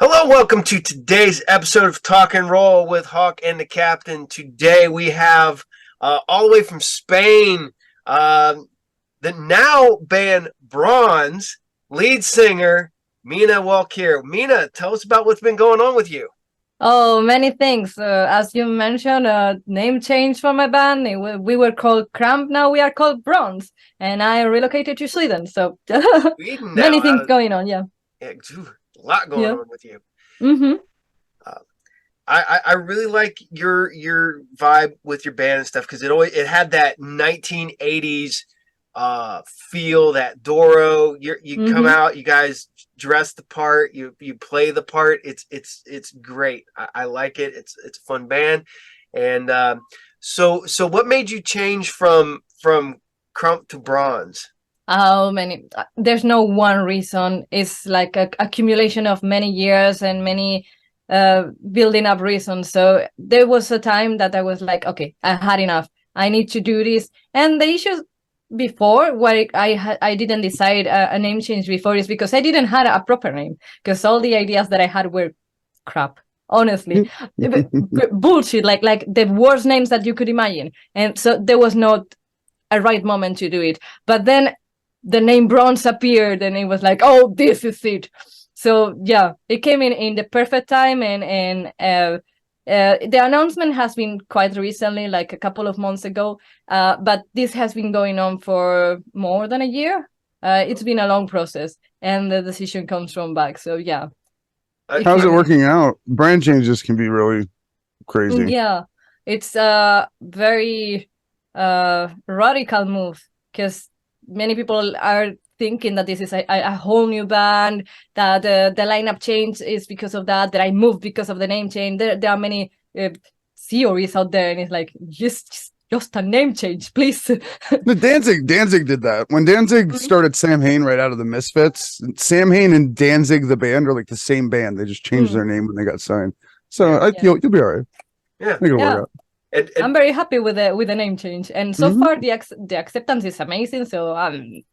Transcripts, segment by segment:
Hello, welcome to today's episode of TalkNRoll with Hawk and the Captain. Today we have all the way from Spain, the now band Bronze lead singer Mina Walkure. Mina, tell us about what's been going on with you. Oh, many things. As you mentioned, name change for my band. We were called Kramp, now we are called Bronze, and I relocated to Sweden. So Sweden now. many things going on. Yeah, A lot going yeah. on with you. Mm-hmm. Uh, I really like your vibe with your band and stuff because it had that 1980s feel, that Doro. You come Mm-hmm. out, you guys dress the part, you play the part. It's great. I like it. It's a fun band. And so what made you change from Crump to Bronze? How many? There's no one reason. It's like a accumulation of many years and many building up reasons. So there was a time that I was like, okay, I had enough. I need to do this. And the issues before where I didn't decide a name change before is because I didn't have a proper name, because all the ideas that I had were crap, honestly. Bullshit, like the worst names that you could imagine, and so there was not a right moment to do it. But then the name Bronze appeared and it was like, oh, this is it. So yeah, it came in the perfect time. And the announcement has been quite recently, like a couple of months ago, but this has been going on for more than a year. It's been a long process, and the decision comes from back. So yeah. How's it working out? Brand changes can be really crazy. Yeah, it's a very radical move, because many people are thinking that this is a whole new band, that the lineup change is because of that I moved because of the name change. There are many theories out there, and it's like, just a name change, please. The Danzig did that. When Danzig started Sam Hain right out of the Misfits, Sam Hain and Danzig the band are like the same band. They just changed their name when they got signed. So you'll be all right. Yeah, it'll work out. I'm very happy with the name change, and so far the acceptance is amazing. So I'm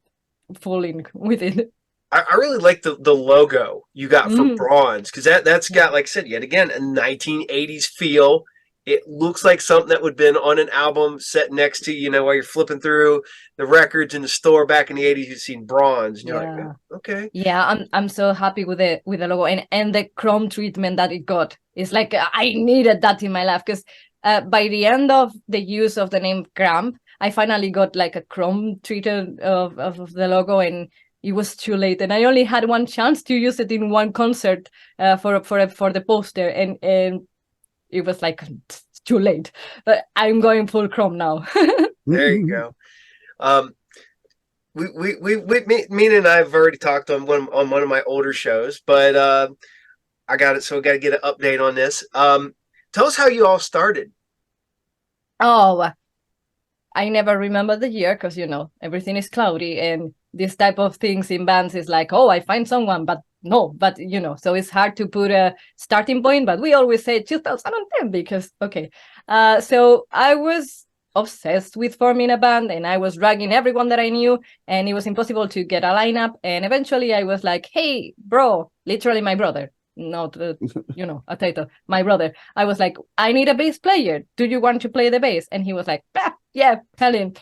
full in with it. I really like the logo you got for Bronze, because that's got, like I said, yet again, a 1980s feel. It looks like something that would have been on an album set next to, while you're flipping through the records in the store back in the 80s. You've seen Bronze, and you're like, okay. Yeah, I'm so happy with the logo and the chrome treatment that it got. It's like I needed that in my life, because by the end of the use of the name Kramp, I finally got like a chrome treated of the logo, and it was too late. And I only had one chance to use it in one concert for the poster, and it was like too late. But I'm going full chrome now. There you go. Mina and I have already talked on one of my older shows, but I got it. So I got to get an update on this. Tell us how you all started. Oh, I never remember the year, because everything is cloudy, and this type of things in bands is like, oh, I find someone, but no, so it's hard to put a starting point. But we always say 2010 because so I was obsessed with forming a band, and I was dragging everyone that I knew, and it was impossible to get a lineup. And eventually I was like, hey bro, literally my brother, not a title, my brother. I was like, I need a bass player, do you want to play the bass? And he was like, yeah, Helen.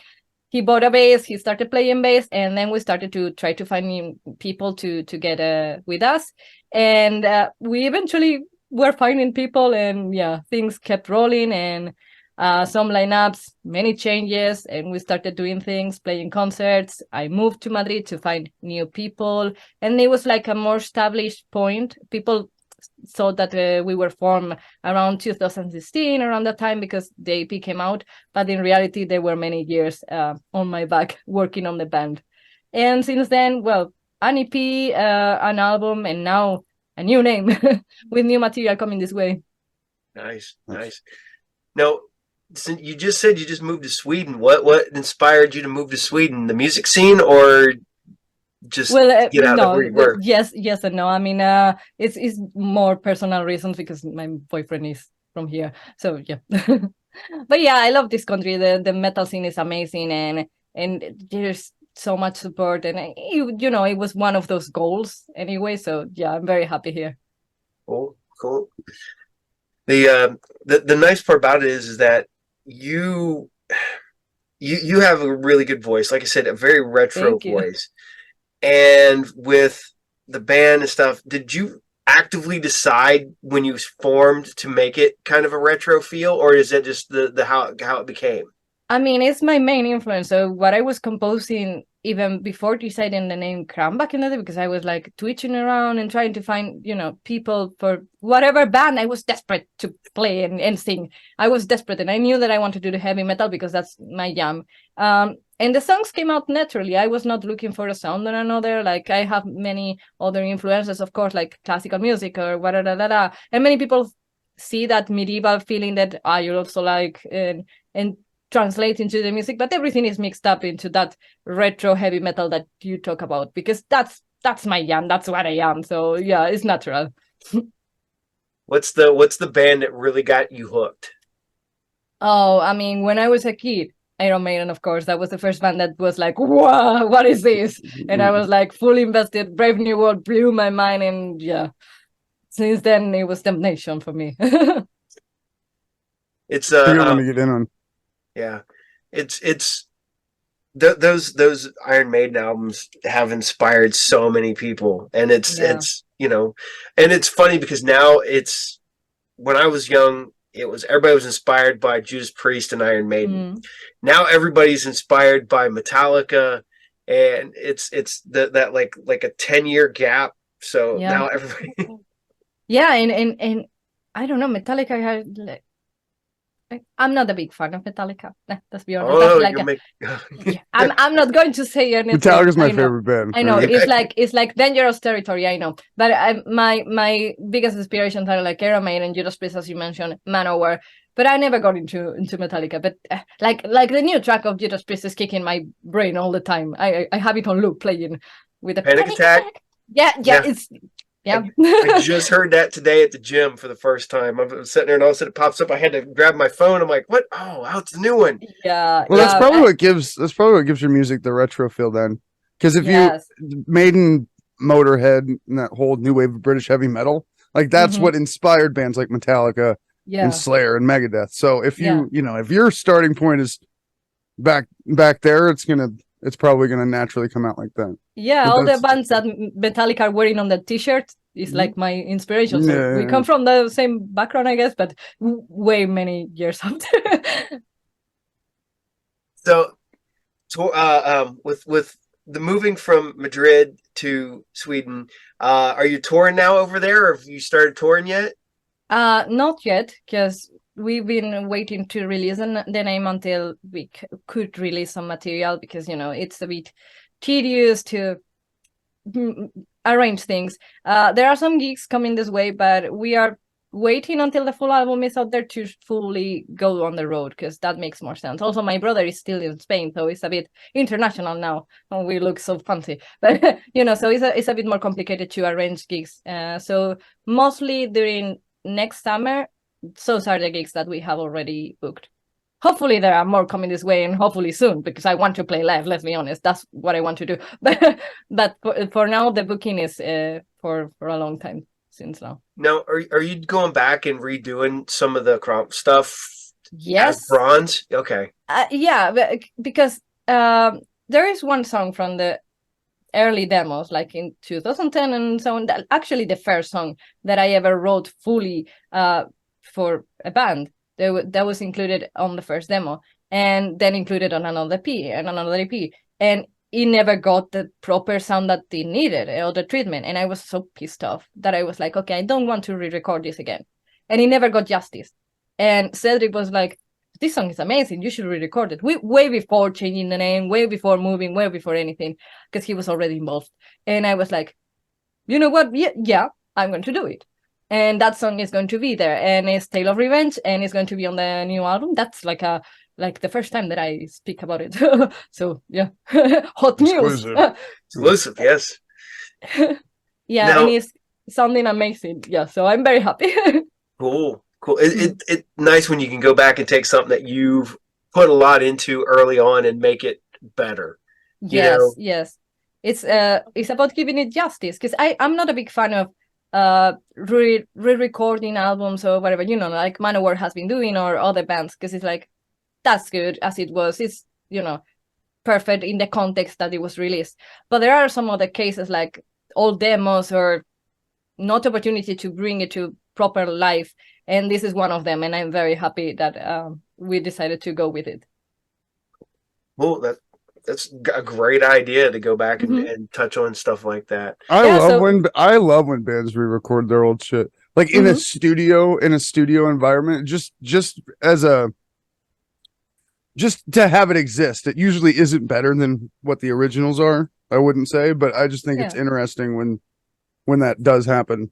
He bought a bass, he started playing bass, and then we started to try to find new people to get with us. And we eventually were finding people, and things kept rolling, and some lineups, many changes, and we started doing things, playing concerts. I moved to Madrid to find new people, and it was like a more established point. People thought that we were formed around 2016, around that time, because the EP came out. But in reality, there were many years on my back working on the band. And since then, well, an EP, an album, and now a new name with new material coming this way. Nice. Now, you just said you just moved to Sweden. What inspired you to move to Sweden? The music scene, or just get out of where you were? Yes and no. I mean, it's more personal reasons, because my boyfriend is from here. So yeah. But yeah, I love this country. The metal scene is amazing, and there's so much support, and it was one of those goals anyway. So yeah, I'm very happy here. Cool. The nice part about it is that you have a really good voice. Like I said, a very retro Thank you. voice. And with the band and stuff, did you actively decide when you formed to make it kind of a retro feel, or is it just the how it became? I mean, it's my main influence. So what I was composing even before deciding the name Kramp back in the day, because I was like twitching around and trying to find, people for whatever band. I was desperate to play and sing. I was desperate, and I knew that I wanted to do heavy metal because that's my jam. And the songs came out naturally. I was not looking for a sound or another. Like, I have many other influences, of course, like classical music or whatever. And many people see that medieval feeling that I also like, and translate into the music, but everything is mixed up into that retro heavy metal that you talk about, because that's my jam. That's what I am. So yeah, it's natural. What's the band that really got you hooked? Oh, I mean, when I was a kid, Iron Maiden, of course, that was the first band that was like, wow, what is this? And I was like fully invested. Brave New World blew my mind, and yeah, since then it was damnation for me. It's a good one to get in on. Yeah, it's those Iron Maiden albums have inspired so many people, and it's and it's funny because now when I was young, everybody was inspired by Judas Priest and Iron Maiden. Now everybody's inspired by Metallica, and it's that like a 10-year gap. So now everybody. Yeah, and I don't know, Metallica has. I'm not a big fan of Metallica. Let's be honest. Oh, I'm not going to say anything. Metallica's my favorite band. I know it's like dangerous territory. I know, but my biggest inspirations are like Iron Maiden and Judas Priest, as you mentioned, Manowar. But I never got into Metallica. But like the new track of Judas Priest is kicking my brain all the time. I have it on loop playing with a Panic Attack. Yeah, it's. Yeah, I just heard that today at the gym for the first time. I'm sitting there and all of a sudden it pops up. I had to grab my phone. I'm like, "What? Oh, it's the new one." Yeah. Well, that's probably what gives your music the retro feel then. Because if you Maiden, Motorhead, and that whole new wave of British heavy metal, like that's what inspired bands like Metallica and Slayer and Megadeth. So if if your starting point is back there, it's probably gonna naturally come out like that. Yeah, but all the bands that Metallica are wearing on the t-shirt is like my inspiration. So we come from the same background, I guess, but way many years after. So, with the moving from Madrid to Sweden, are you touring now over there, or have you started touring yet? Not yet, because we've been waiting to release the name until we could release some material, because it's a bit tedious to arrange things. There are some gigs coming this way, but we are waiting until the full album is out there to fully go on the road, because that makes more sense. Also, my brother is still in Spain, so it's a bit international now, and we look so fancy. But so it's a bit more complicated to arrange gigs. So mostly during next summer, those are the gigs that we have already booked. Hopefully there are more coming this way, and hopefully soon, because I want to play live. Let's be honest, that's what I want to do. But for now, the booking is for a long time since now. Now, are you going back and redoing some of the Kramp stuff? Yes. As Bronze? Okay. Yeah, because there is one song from the early demos, like in 2010 and so on. That actually the first song that I ever wrote fully for a band. That was included on the first demo, and then included on another EP and another EP, and it never got the proper sound that it needed, or the treatment. And I was so pissed off that I was like, okay, I don't want to re-record this again. And it never got justice. And Cedric was like, this song is amazing, you should re-record it. Way before changing the name, way before moving, way before anything, because he was already involved. And I was like, you know what? Yeah, I'm going to do it. And that song is going to be there, and it's Tale of Revenge, and it's going to be on the new album. That's like the first time that I speak about it. So yeah, hot news. Exclusive, yes. Yeah, now, and it's sounding amazing. Yeah, so I'm very happy. Cool. It's nice when you can go back and take something that you've put a lot into early on and make it better. Yes. It's about giving it justice, because I'm not a big fan of re-recording albums or whatever, you know, like Manowar has been doing, or other bands, because it's like, that's good as it was. It's, you know, perfect in the context that it was released. But there are some other cases like old demos or not opportunity to bring it to proper life. And this is one of them. And I'm very happy that we decided to go with it. Well, that's a great idea to go back and touch on stuff like that. I love when bands re-record their old shit, like in a studio environment, just to have it exist. It usually isn't better than what the originals are, I wouldn't say, but I just think it's interesting when that does happen.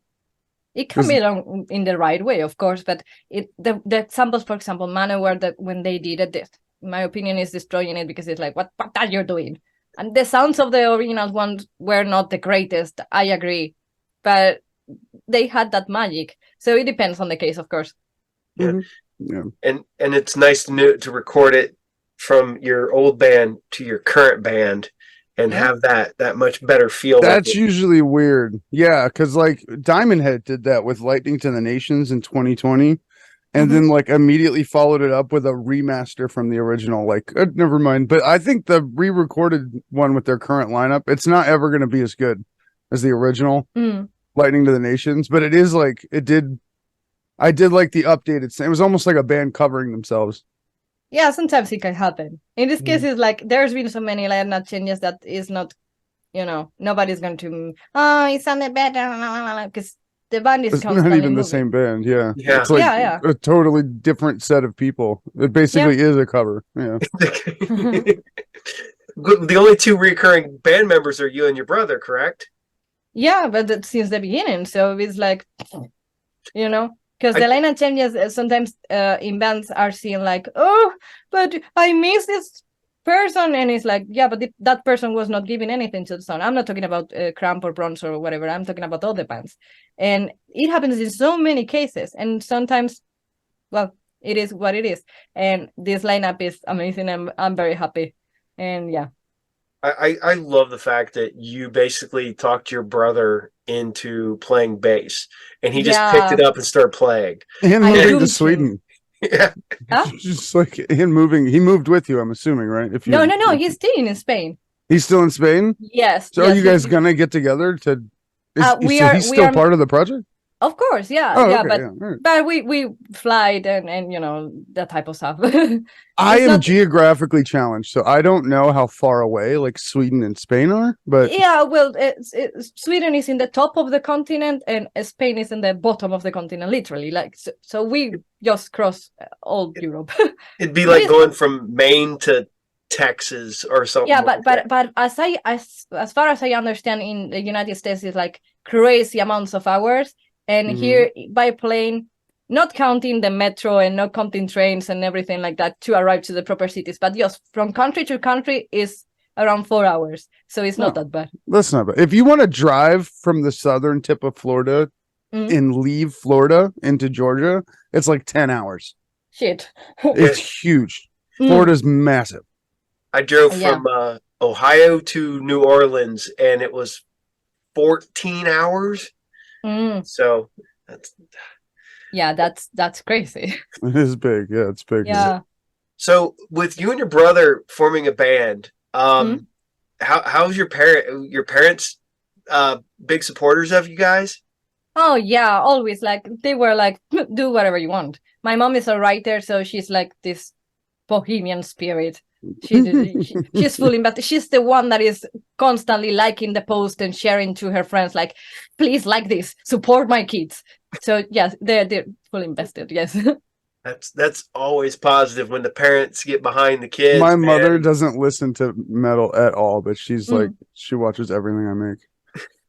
It can be done in the right way, of course, but the examples, for example, Manowar, that when they did it, in my opinion, is destroying it, because it's like, what are you doing? And the sounds of the original ones were not the greatest, I agree, but they had that magic. So it depends on the case, of course. Yeah, and it's nice to record it from your old band to your current band and have that much better feel. That's usually weird. Yeah, because like Diamond Head did that with Lightning to the Nations in 2020. And then like immediately followed it up with a remaster from the original. Like, never mind. But I think the re-recorded one with their current lineup, it's not ever going to be as good as the original Lightning to the Nations. But it is like, I did like the updated. It was almost like a band covering themselves. Yeah, sometimes it can happen. In this case, it's like, there's been so many lineup changes that is not, you know, nobody's going to, it sounded better, because the band is not even moving. The same band. Yeah. It's like a totally different set of people. It basically is a cover. Yeah. The only two recurring band members are you and your brother, correct? Yeah, but since the beginning. So it's like, you know, because the lineup changes sometimes in bands are seen like, oh, but I miss this person, and it's like, yeah, but that person was not giving anything to the song. I'm not talking about Kramp or Bronze or whatever. I'm talking about other bands, and it happens in so many cases. And sometimes, well, it is what it is. And this lineup is amazing. I'm very happy, and yeah. I love the fact that you basically talked your brother into playing bass, and he just picked it up and started playing. And moving to Sweden. Yeah. Just like him moving. He moved with you, I'm assuming, right? No. He's staying in Spain. He's still in Spain? Yes. So are you guys going to get together to... He's still part of the project? Of course, yeah. But we fly and you know, that type of stuff. I am geographically challenged, so I don't know how far away like Sweden and Spain are, but yeah, well, Sweden is in the top of the continent and Spain is in the bottom of the continent, literally. Like so we just cross all Europe. It'd be like going from Maine to Texas or something. Yeah, but as far as I understand, in the United States, it's like crazy amounts of hours. And here by plane, not counting the metro and not counting trains and everything like that to arrive to the proper cities, but just from country to country is around 4 hours. So it's not that bad. That's not bad. If you want to drive from the southern tip of Florida and leave Florida into Georgia, it's like 10 hours. Shit. It's huge. Florida's massive. I drove from Ohio to New Orleans and it was 14 hours. So that's crazy. It is big. Yeah, it's big. Yeah. So with you and your brother forming a band, how's your parents big supporters of you guys? Oh yeah, always. Like they were like, do whatever you want. My mom is a writer, so she's like this bohemian spirit. She's fully, but she's the one that is constantly liking the post and sharing to her friends, like, please like this, support my kids. So yes, they're fully invested. Yes. That's always positive when the parents get behind the kids. My mother doesn't listen to metal at all, but she's like, she watches everything I make.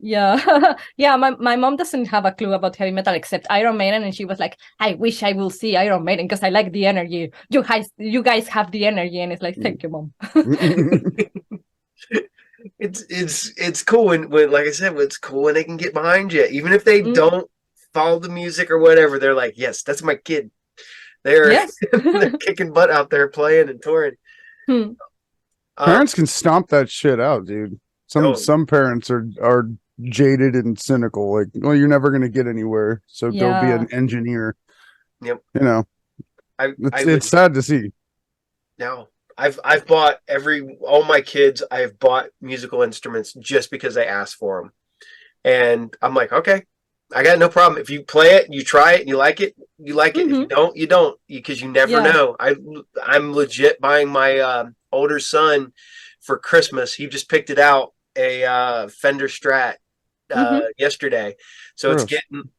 Yeah. Yeah, my mom doesn't have a clue about heavy metal except Iron Maiden, and she was like, I wish I will see Iron Maiden because I like the energy. You guys have the energy, and it's like, thank you, Mom. It's cool when like I said, it's cool when they can get behind you, even if they don't follow the music or whatever. They're like, yes, that's my kid. They're kicking butt out there playing and touring. Parents can stomp that shit out, dude. Some parents are jaded and cynical. Like, well, you're never going to get anywhere, so don't be an engineer. Yep. You know, it's sad to see. No, I've bought all my kids. I've bought musical instruments just because they asked for them, and I'm like, okay, I got no problem. If you play it, you try it, and you like it, you like it. If you don't, you don't, because you never know. I'm legit buying my older son for Christmas. He just picked it out, a Fender Strat yesterday, so it's getting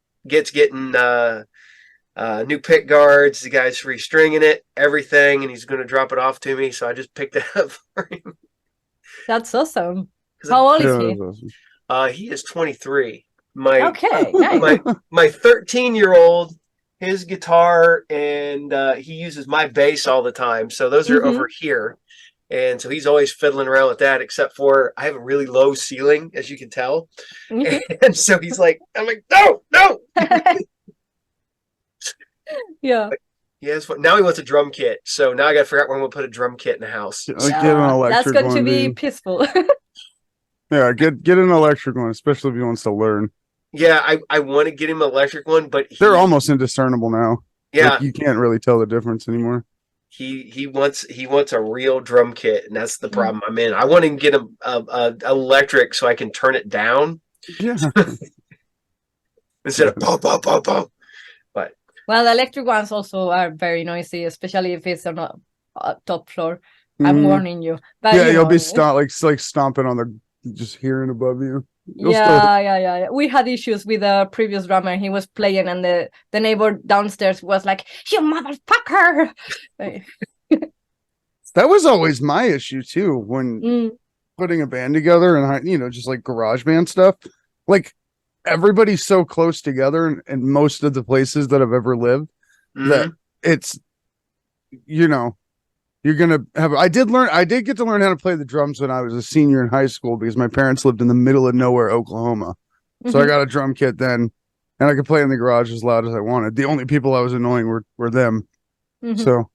new pick guards. The guy's restringing it, everything, and he's going to drop it off to me. So I just picked it up for him. That's awesome. How old is he? Awesome. He is 23. My 13-year-old, his guitar, and he uses my bass all the time. So those are over here. And so he's always fiddling around with that, except for I have a really low ceiling, as you can tell. And so he's like, I'm like, no. Yeah. Yes. Now he wants a drum kit. So now I got to figure out where I'm going to put a drum kit in the house. Get an electric That's going to be dude. peaceful. Yeah, get an electric one, especially if he wants to learn. Yeah, I want to get him an electric one, but they're almost indiscernible now. Yeah, like, you can't really tell the difference anymore. He wants a real drum kit, and that's the problem I'm in. I want to get him a electric so I can turn it down. Yeah. Instead of boom, boom, boom, boom. But well, the electric ones also are very noisy, especially if it's on a top floor. I'm warning you. But yeah, you'll be stomping on the, just hearing above you. Yeah. We had issues with the previous drummer. He was playing, and the neighbor downstairs was like, "You motherfucker!" That was always my issue too when putting a band together, and just like garage band stuff. Like, everybody's so close together in most of the places that I've ever lived that it's, you're gonna have. I did get to learn how to play the drums when I was a senior in high school because my parents lived in the middle of nowhere, Oklahoma. So I got a drum kit then, and I could play in the garage as loud as I wanted. The only people I was annoying were them. So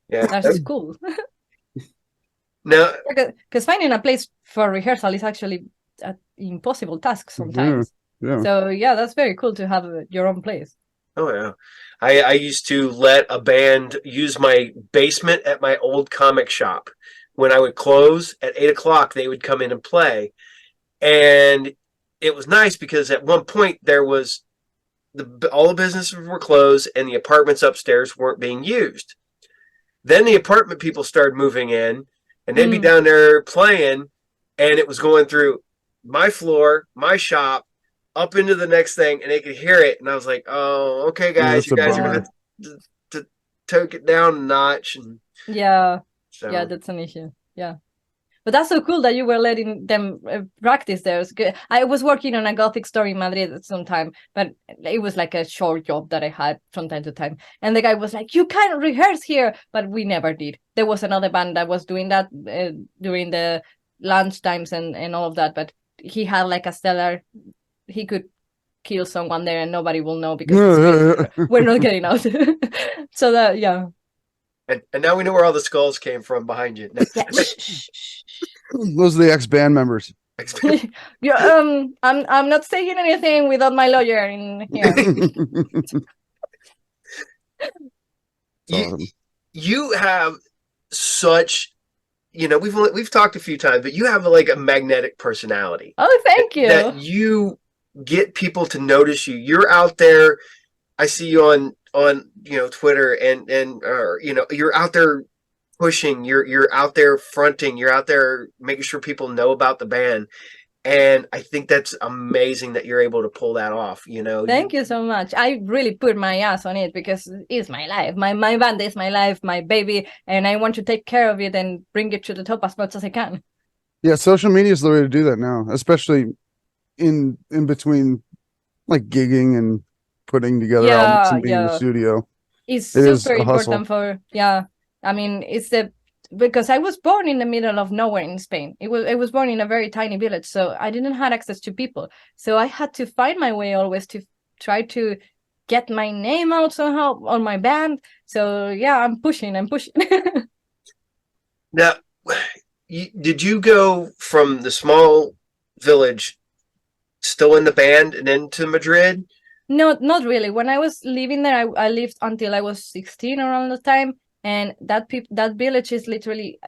yeah, that's cool. No, because finding a place for rehearsal is actually an impossible task sometimes. Yeah. So yeah, that's very cool to have your own place. Oh yeah. I used to let a band use my basement at my old comic shop. When I would close at 8:00, they would come in and play. And it was nice because at one point there was all the businesses were closed and the apartments upstairs weren't being used. Then the apartment people started moving in, and they'd be down there playing, and it was going through my floor, my shop, up into the next thing, and they could hear it. And I was like, "Oh, okay, guys, you guys are going to take it down a notch." And yeah, that's an issue. Yeah, but that's so cool that you were letting them practice there. I was working on a Gothic store in Madrid at some time, but it was like a short job that I had from time to time. And the guy was like, "You can't rehearse here," but we never did. There was another band that was doing that during the lunch times and all of that, but he had like a stellar. He could kill someone there and nobody will know because we're not getting out. So that, yeah. And now we know where all the skulls came from behind you. Those are the ex-band members. Yeah, I'm not saying anything without my lawyer in here. Awesome. You have such, we've talked a few times, but you have like a magnetic personality. Oh, thank you. That you get people to notice you. You're out there. I see you on Twitter and you're out there pushing. You're out there fronting. You're out there making sure people know about the band. And I think that's amazing that you're able to pull that off. Thank you so much. I really put my ass on it because it's my life. My band is my life, my baby, and I want to take care of it and bring it to the top as much as I can. Yeah, social media is the way to do that now, especially in between like gigging and putting together albums and being in the studio. It's super important I mean, because I was born in the middle of nowhere in Spain. I was born in a very tiny village, so I didn't have access to people. So I had to find my way always to try to get my name out somehow on my band. So yeah, I'm pushing. Now, did you go from the small village still in the band and then to Madrid? No, not really. When I was living there, I lived until I was 16 around the time, and that village is literally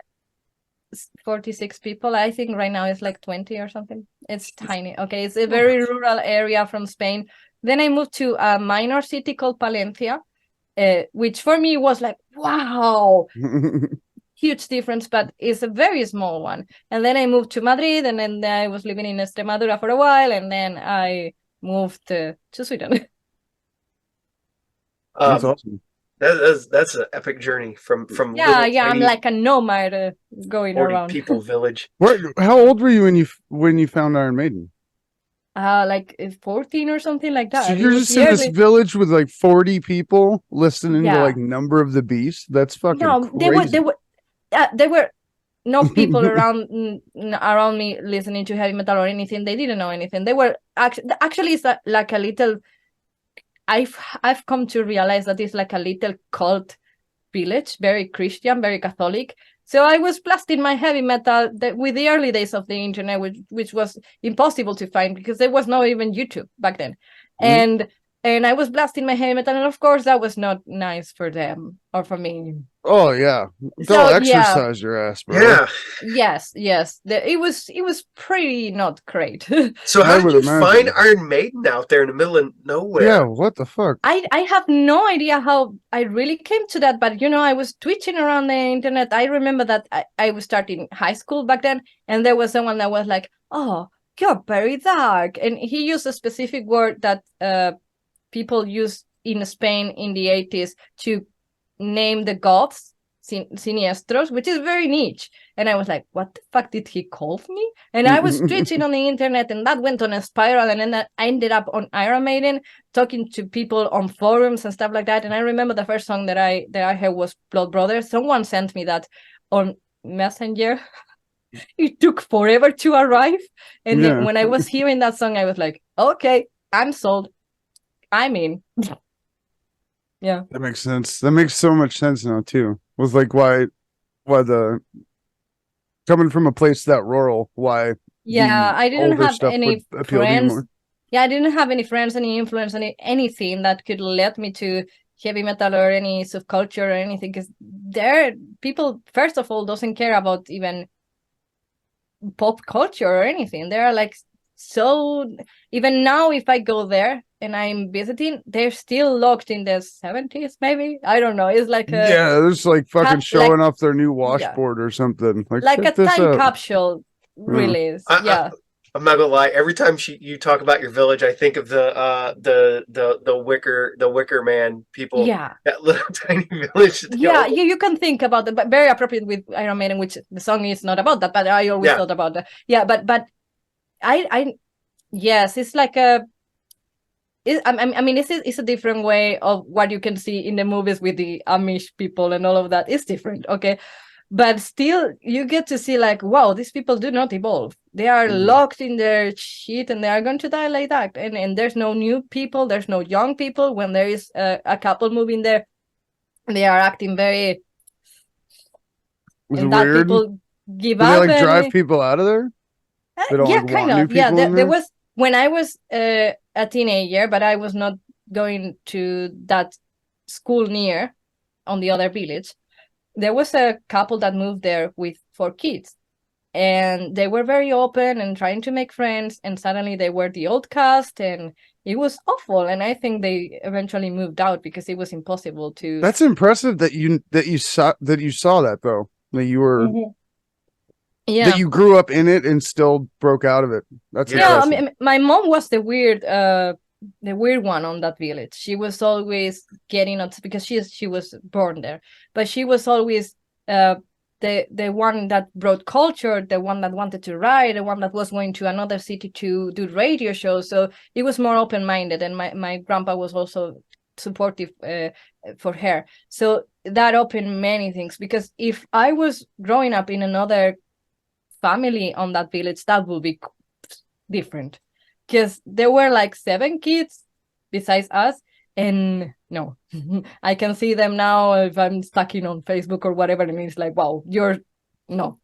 46 people. I think right now it's like 20 or something. It's tiny. Okay, it's a very rural area from Spain. Then I moved to a minor city called Palencia, which for me was like, wow, huge difference, but it's a very small one. And then I moved to Madrid, and then I was living in Extremadura for a while, and then I moved to Sweden. That's awesome. That's an epic journey from yeah, I'm like a nomad going 40 around. people village. How old were you when you found Iron Maiden? Like 14 or something like that. So you're just in this village with like 40 people listening to like Number of the Beast. That's fucking crazy. There were no people around me listening to heavy metal or anything. They didn't know anything. They were actually it's like a little. I've come to realize that it's like a little cult village, very Christian, very Catholic. So I was blasting my heavy metal with the early days of the internet, which was impossible to find because there was not even YouTube back then. Mm-hmm. And I was blasting my heavy metal, and of course that was not nice for them or for me. Oh yeah, they'll exercise your ass, bro. Yeah. Yes. It was pretty not great. So how did you find Iron Maiden out there in the middle of nowhere? Yeah, what the fuck? I have no idea how I really came to that, but I was twitching around the internet. I remember that I was starting high school back then, and there was someone that was like, "Oh, you're very dark," and he used a specific word that people used in Spain in the 80s to name the gods, siniestros, which is very niche. And I was like, what the fuck did he call me? And I was twitching on the internet, and that went on a spiral, and then I ended up on Iron Maiden, talking to people on forums and stuff like that. And I remember the first song that I heard was Blood Brothers. Someone sent me that on Messenger. It took forever to arrive. And then when I was hearing that song, I was like, okay, I'm sold. I'm in. Yeah, that makes sense. That makes so much sense now too. Was like why the coming from a place that rural, why? Yeah, I didn't have any friends. Yeah, I didn't have any friends, any influence, anything that could lead me to heavy metal or any subculture or anything. Because people, first of all, doesn't care about even pop culture or anything. They are like so. Even now, if I go there and I'm visiting, they're still locked in the 70s, maybe. I don't know. It's like they're just like fucking showing off their new washboard or something. Like a time capsule release. I'm not gonna lie. Every time you talk about your village, I think of the Wicker Man people. Yeah, that little tiny village. Yeah, you can think about it, but very appropriate with Iron Maiden, which the song is not about that. But I always thought about that. Yeah, but I yes, it's like a. I mean, it's a different way of what you can see in the movies with the Amish people and all of that. It's different, okay? But still, you get to see like, wow, these people do not evolve. They are locked in their shit, and they are going to die like that. And there's no new people. There's no young people. When there is a couple moving there, they are acting very... Was it weird? People give up. They like drive people out of there? They don't kind of. Yeah, there was... When I was a teenager, but I was not going to that school near on the other village, there was a couple that moved there with 4 kids. And they were very open and trying to make friends. And suddenly they were the old cast, and it was awful. And I think they eventually moved out because it was impossible to... That's impressive that you saw that, though. That you were... Yeah, that you grew up in it and still broke out of it. That's I mean, my mom was the weird one on that village. She was always getting on because she was born there, but she was always the one that brought culture, the one that wanted to write, the one that was going to another city to do radio shows. So it was more open minded, and my grandpa was also supportive for her. So that opened many things, because if I was growing up in another family on that village, that would be different, because there were like 7 kids besides us, and no, I can see them now if I'm stalking on Facebook or whatever, and it's like, wow, you're no.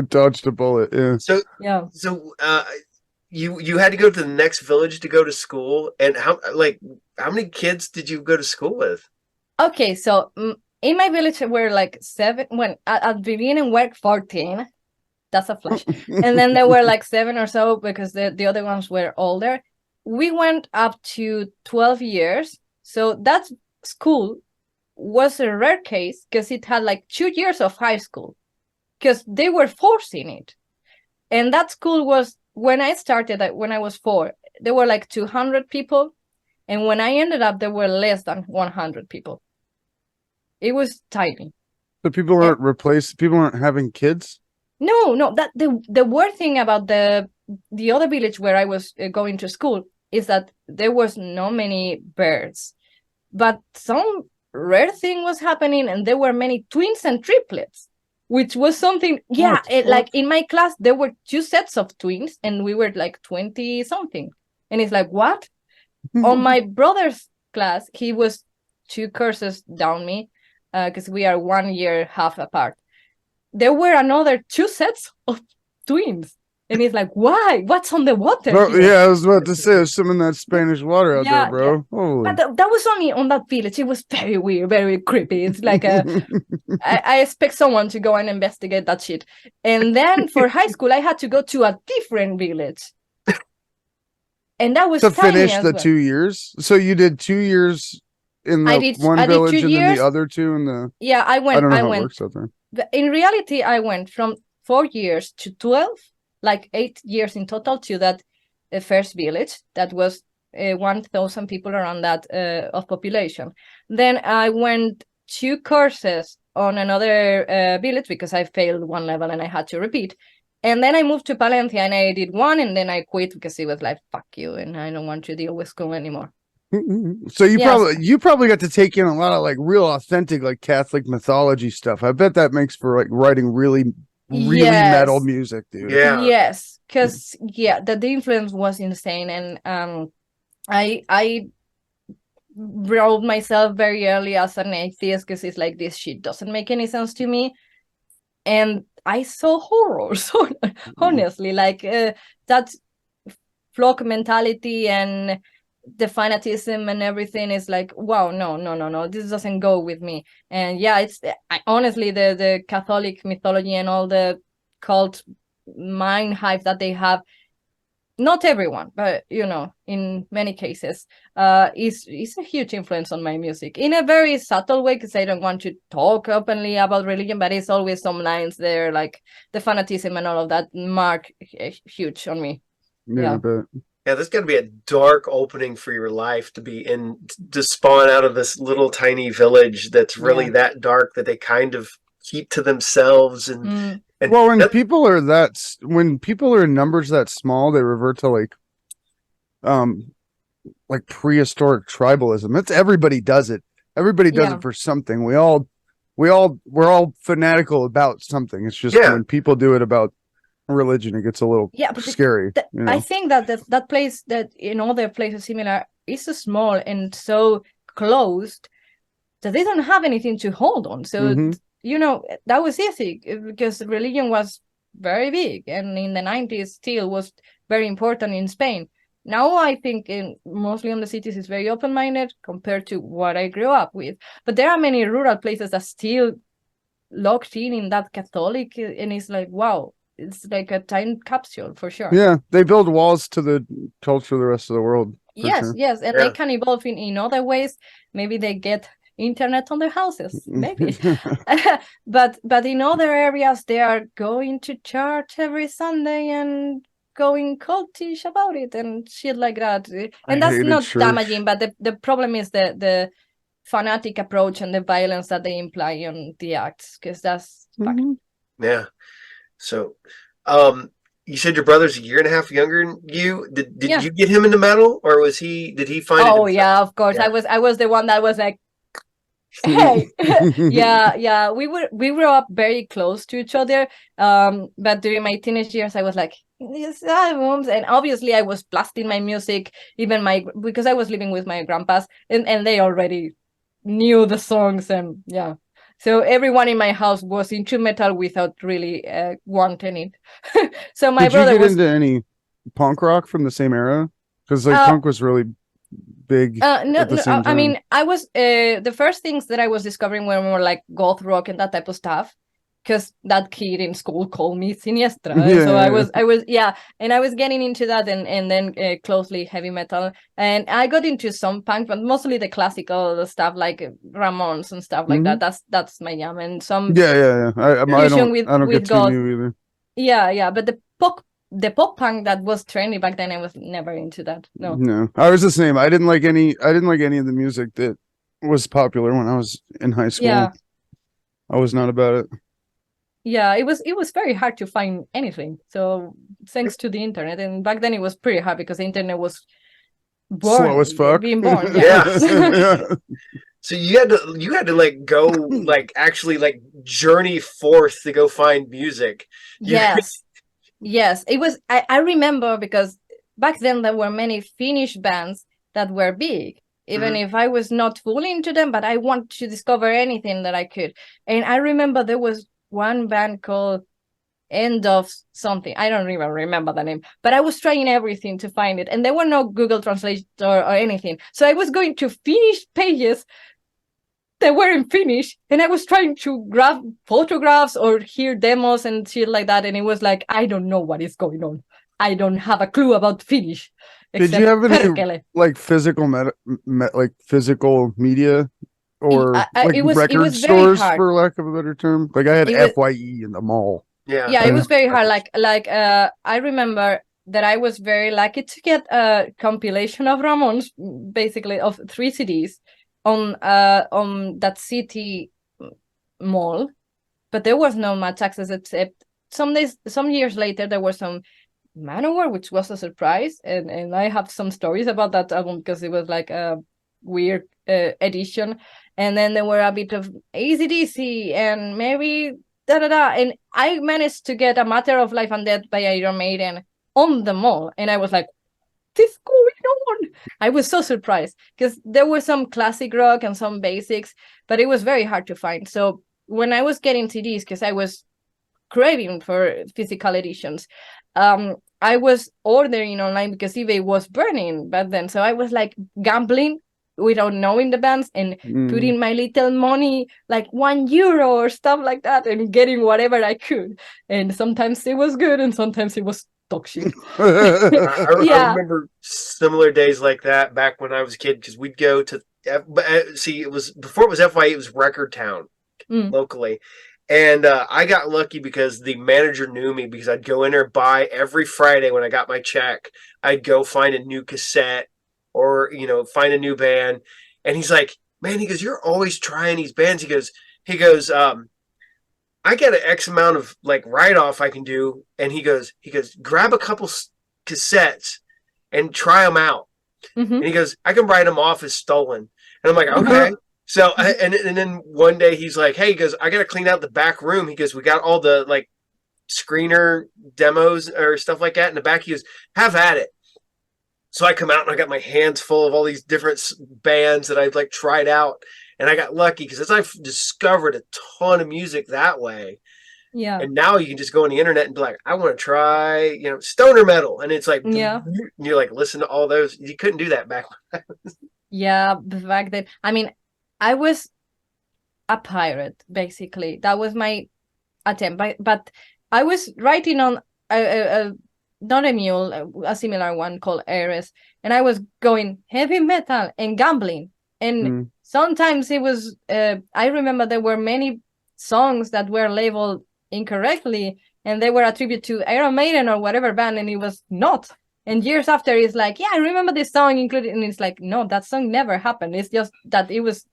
Dodged a bullet. Yeah. So you had to go to the next village to go to school, and how many kids did you go to school with? Okay, so in my village were like 7. When at the beginning were 14. That's a flash. And then there were like 7 or so because the other ones were older. We went up to 12 years. So that school was a rare case because it had like 2 years of high school because they were forcing it. And that school was, when I started, when I was 4, there were like 200 people. And when I ended up, there were less than 100 people. It was tiny. So people aren't having kids? No, that the weird thing about the other village where I was going to school is that there was not many birds, but some rare thing was happening, and there were many twins and triplets, which was something. Yeah, like in my class there were 2 sets of twins, and we were like 20 something, and it's like what? On my brother's class, he was 2 courses down me, because we are 1 year half apart. There were another 2 sets of twins. And it's like, why? What's on the water? Bro, yeah, I was about to say, there's some in that Spanish water out there, bro. Yeah. But that was only on that village. It was very weird, very creepy. It's like I expect someone to go and investigate that shit. And then for high school, I had to go to a different village. And that was to finish the well. 2 years. So you did 2 years in the one village and then the other 2 in the. Yeah, I went. I don't know how it works out there. In reality, I went from 4 years to 12, like 8 years in total, to that first village that was 1,000 people around that of population. Then I went 2 courses on another village because I failed one level and I had to repeat. And then I moved to Palencia and I did 1, and then I quit because it was like, fuck you, and I don't want to deal with school anymore. So you probably got to take in a lot of like real authentic like Catholic mythology stuff. I bet that makes for like writing really metal music, dude. Yeah. Yes, because the influence was insane, and I wrote myself very early as an atheist because it's like this shit doesn't make any sense to me, and I saw horrors. Honestly, like that flock mentality and the fanatism and everything is like, wow, no, this doesn't go with me. And honestly, the Catholic mythology and all the cult mind hype that they have, not everyone, but in many cases, is a huge influence on my music in a very subtle way, because I don't want to talk openly about religion, but it's always some lines there, like the fanatism and all of that mark huge on me. Yeah, I bet. Yeah, there's got to be a dark opening for your life to spawn out of this little tiny village that's really that dark that they kind of keep to themselves. And well, when people are in numbers that small, they revert to like prehistoric tribalism. It's everybody does it. Everybody does it for something. We're all fanatical about something. It's just when people do it about religion, it gets a little scary. I think that place that in other places similar is so small and so closed that they don't have anything to hold on. So that was easy because religion was very big, and in the 90s still was very important in Spain. Now I think mostly in the cities is very open-minded compared to what I grew up with. But there are many rural places that still locked in that Catholic, and it's like, wow, it's like a time capsule for sure. Yeah, they build walls to the culture of the rest of the world. Yes, and they can evolve in other ways. Maybe they get internet on their houses, maybe. but in other areas, they are going to church every Sunday and going cultish about it and shit like that. And that's not damaging, but the problem is the fanatic approach and the violence that they imply on the acts, because that's yeah. So, you said your brother's a year and a half younger than you. Did you get him into metal, or did he find it? Oh yeah, of course. Yeah. I was the one that was like, hey. yeah. We grew up very close to each other. But during my teenage years, I was like, these albums, and obviously I was blasting my music, even because I was living with my grandpas, and they already knew the songs, and so everyone in my house was into metal without really wanting it. So my brother was into any punk rock from the same era? Because like punk was really big at the same time. I mean, I was the first things that I was discovering were more like goth rock and that type of stuff. Because that kid in school called me Siniestra, and so I was and I was getting into that, and then closely heavy metal, and I got into some punk, but mostly the classical stuff like Ramones and stuff like that. That's my jam, and some I don't get too goth. new either. Yeah, but the pop punk that was trendy back then, I was never into that. No, I was the same. I didn't like any of the music that was popular when I was in high school. Yeah. I was not about it. Yeah, it was very hard to find anything. So thanks to the internet, and back then it was pretty hard because the internet was slow as fuck. Being born. Yeah. So you had to like go like actually like journey forth to go find music. Yes. It was. I remember because back then there were many Finnish bands that were big. Even if I was not fully into them, but I wanted to discover anything that I could. And I remember there was one band called End of something. I don't even remember the name, but I was trying everything to find it, and there were no Google Translate or anything. So I was going to Finnish pages that were in Finnish, and I was trying to grab photographs or hear demos and shit like that. And it was like, I don't know what is going on. I don't have a clue about Finnish. Did you have any like physical physical media? Or record stores, for lack of a better term. Like I had FYE in the mall. Yeah, it was very hard. I remember that I was very lucky to get a compilation of Ramones, basically of 3 CDs on that city mall, but there was no much access except some years later there was some Manowar, which was a surprise, and I have some stories about that album because it was like a weird edition. And then there were a bit of AC/DC and maybe and I managed to get A Matter of Life and Death by Iron Maiden on the mall, and I was like, what's going on? I was so surprised because there was some classic rock and some basics, but it was very hard to find. So when I was getting CDs, because I was craving for physical editions, I was ordering online because eBay was burning back then. So I was like gambling without knowing the bands and putting my little money, like €1 or stuff like that, and getting whatever I could. And sometimes it was good and sometimes it was toxic. I remember similar days like that back when I was a kid, because we'd go to it was before it was FYE, it was Record Town locally. And I got lucky because the manager knew me, because I'd go in there, buy every Friday when I got my check, I'd go find a new cassette or, find a new band. And he's like, man, he goes, you're always trying these bands. He goes, I get an X amount of like write-off I can do. And he goes, grab a couple cassettes and try them out. And he goes, I can write them off as stolen. And I'm like, okay. So, and then one day he's like, hey, he goes, I got to clean out the back room. He goes, we got all the like screener demos or stuff like that in the back. He goes, have at it. So I come out and I got my hands full of all these different bands that I've like tried out. And I got lucky because I've discovered a ton of music that way. Yeah. And now you can just go on the internet and be like, I want to try, stoner metal. And it's like, you're like, listen to all those. You couldn't do that back then. Yeah, back then. I mean, I was a pirate, basically. That was my attempt. But I was writing on not a mule, a similar one called Ares. And I was going heavy metal and gambling. And sometimes it was, I remember there were many songs that were labeled incorrectly and they were attributed to Iron Maiden or whatever band, and it was not. And years after, it's like, yeah, I remember this song included. And it's like, no, that song never happened. It's just that it was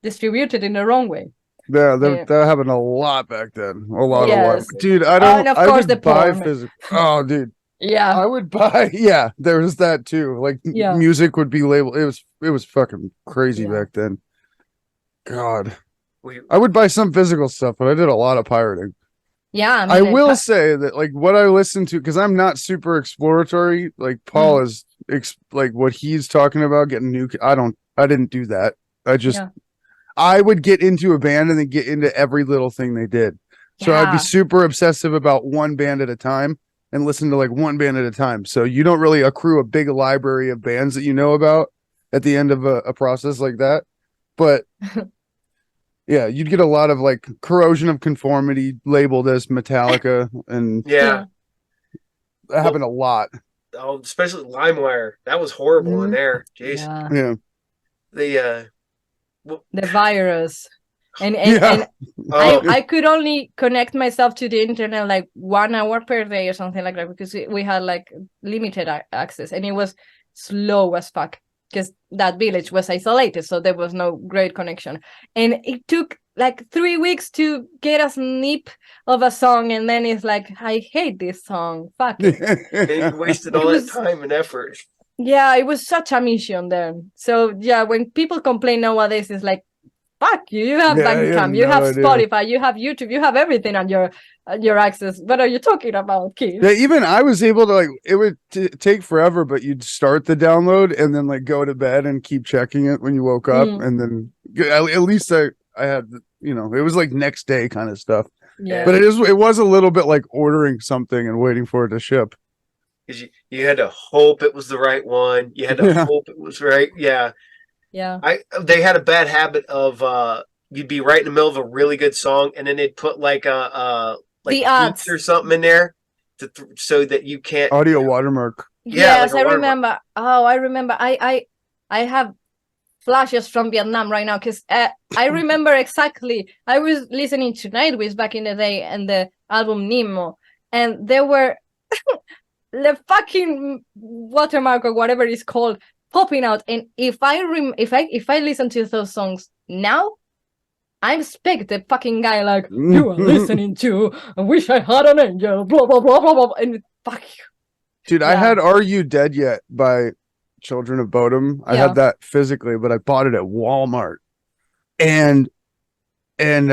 distributed in the wrong way. Yeah, that happened a lot back then. A lot. Dude, and of course the buy porn. physical. Oh, dude. Yeah. I would buy, there was that too. Like music would be labeled. It was fucking crazy back then. God. I would buy some physical stuff, but I did a lot of pirating. Yeah. I mean, I will say that like what I listen to, because I'm not super exploratory, like Paul is like what he's talking about, getting new. I didn't do that. I would get into a band and then get into every little thing they did. So I'd be super obsessive about one band at a time. and listen to like one band at a time. So you don't really accrue a big library of bands that you know about at the end of a process like that. But yeah, you'd get a lot of like Corrosion of Conformity labeled as Metallica, and Yeah. that happened a lot. Oh, especially LimeWire. That was horrible in there. Jeez. Yeah. The The virus. And Oh. I could only connect myself to the internet like 1 hour per day or something like that, because we had like limited access, and it was slow as fuck because that village was isolated, so there was no great connection, and it took like 3 weeks to get a snip of a song, and then it's like, I hate this song, fuck it. And you wasted all that time and effort. Yeah, it was such a mission then. So yeah, when people complain nowadays, it's like, fuck you! You have Bandcamp, you have Spotify, you have YouTube, you have everything on your access. What are you talking about, kid? Yeah, even I was able to like. It would take forever, but you'd start the download and then like go to bed and keep checking it when you woke up, and then at least I had, you know, it was like next day kind of stuff. Yeah, but it was a little bit like ordering something and waiting for it to ship. Because you had to hope it was the right one. You had to hope it was right. Yeah. Yeah. They had a bad habit of you'd be right in the middle of a really good song, and then they'd put like the ads or something in there so that you can't audio watermark. Yes, like I remember. Oh, I remember. I have flashes from Vietnam right now, because I remember exactly. I was listening to Nightwish back in the day and the album Nemo, and there were the fucking watermark or whatever it's called popping out. And if I listen to those songs now, I expect the fucking guy like, you are listening to I Wish I Had an Angel, blah blah blah blah blah, and fuck you. Dude, I had Are You Dead Yet by Children of Bodom. I had that physically, but I bought it at Walmart. And when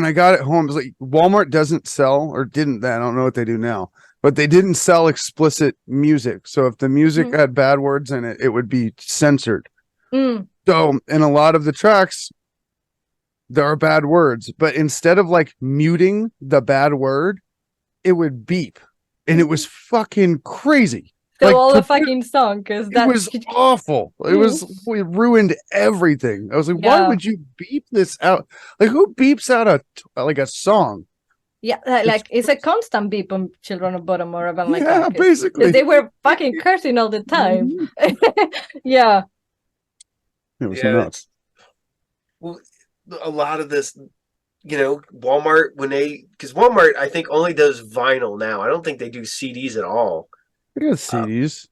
I got it home, it was like Walmart doesn't sell, or didn't then, I don't know what they do now, but they didn't sell explicit music. So if the music had bad words in it, it would be censored. So in a lot of the tracks, there are bad words, but instead of like muting the bad word, it would beep, and it was fucking crazy. So like, all the fucking song, because that was awful. We ruined everything. I was like, why would you beep this out? Like, who beeps out a song? Yeah, like it's a constant beep on Children of Bodom or about like that. Yeah, basically. They were fucking cursing all the time. Yeah. It was nuts. Well, a lot of this, you know, Walmart, because Walmart, I think, only does vinyl now. I don't think they do CDs at all. They got CDs,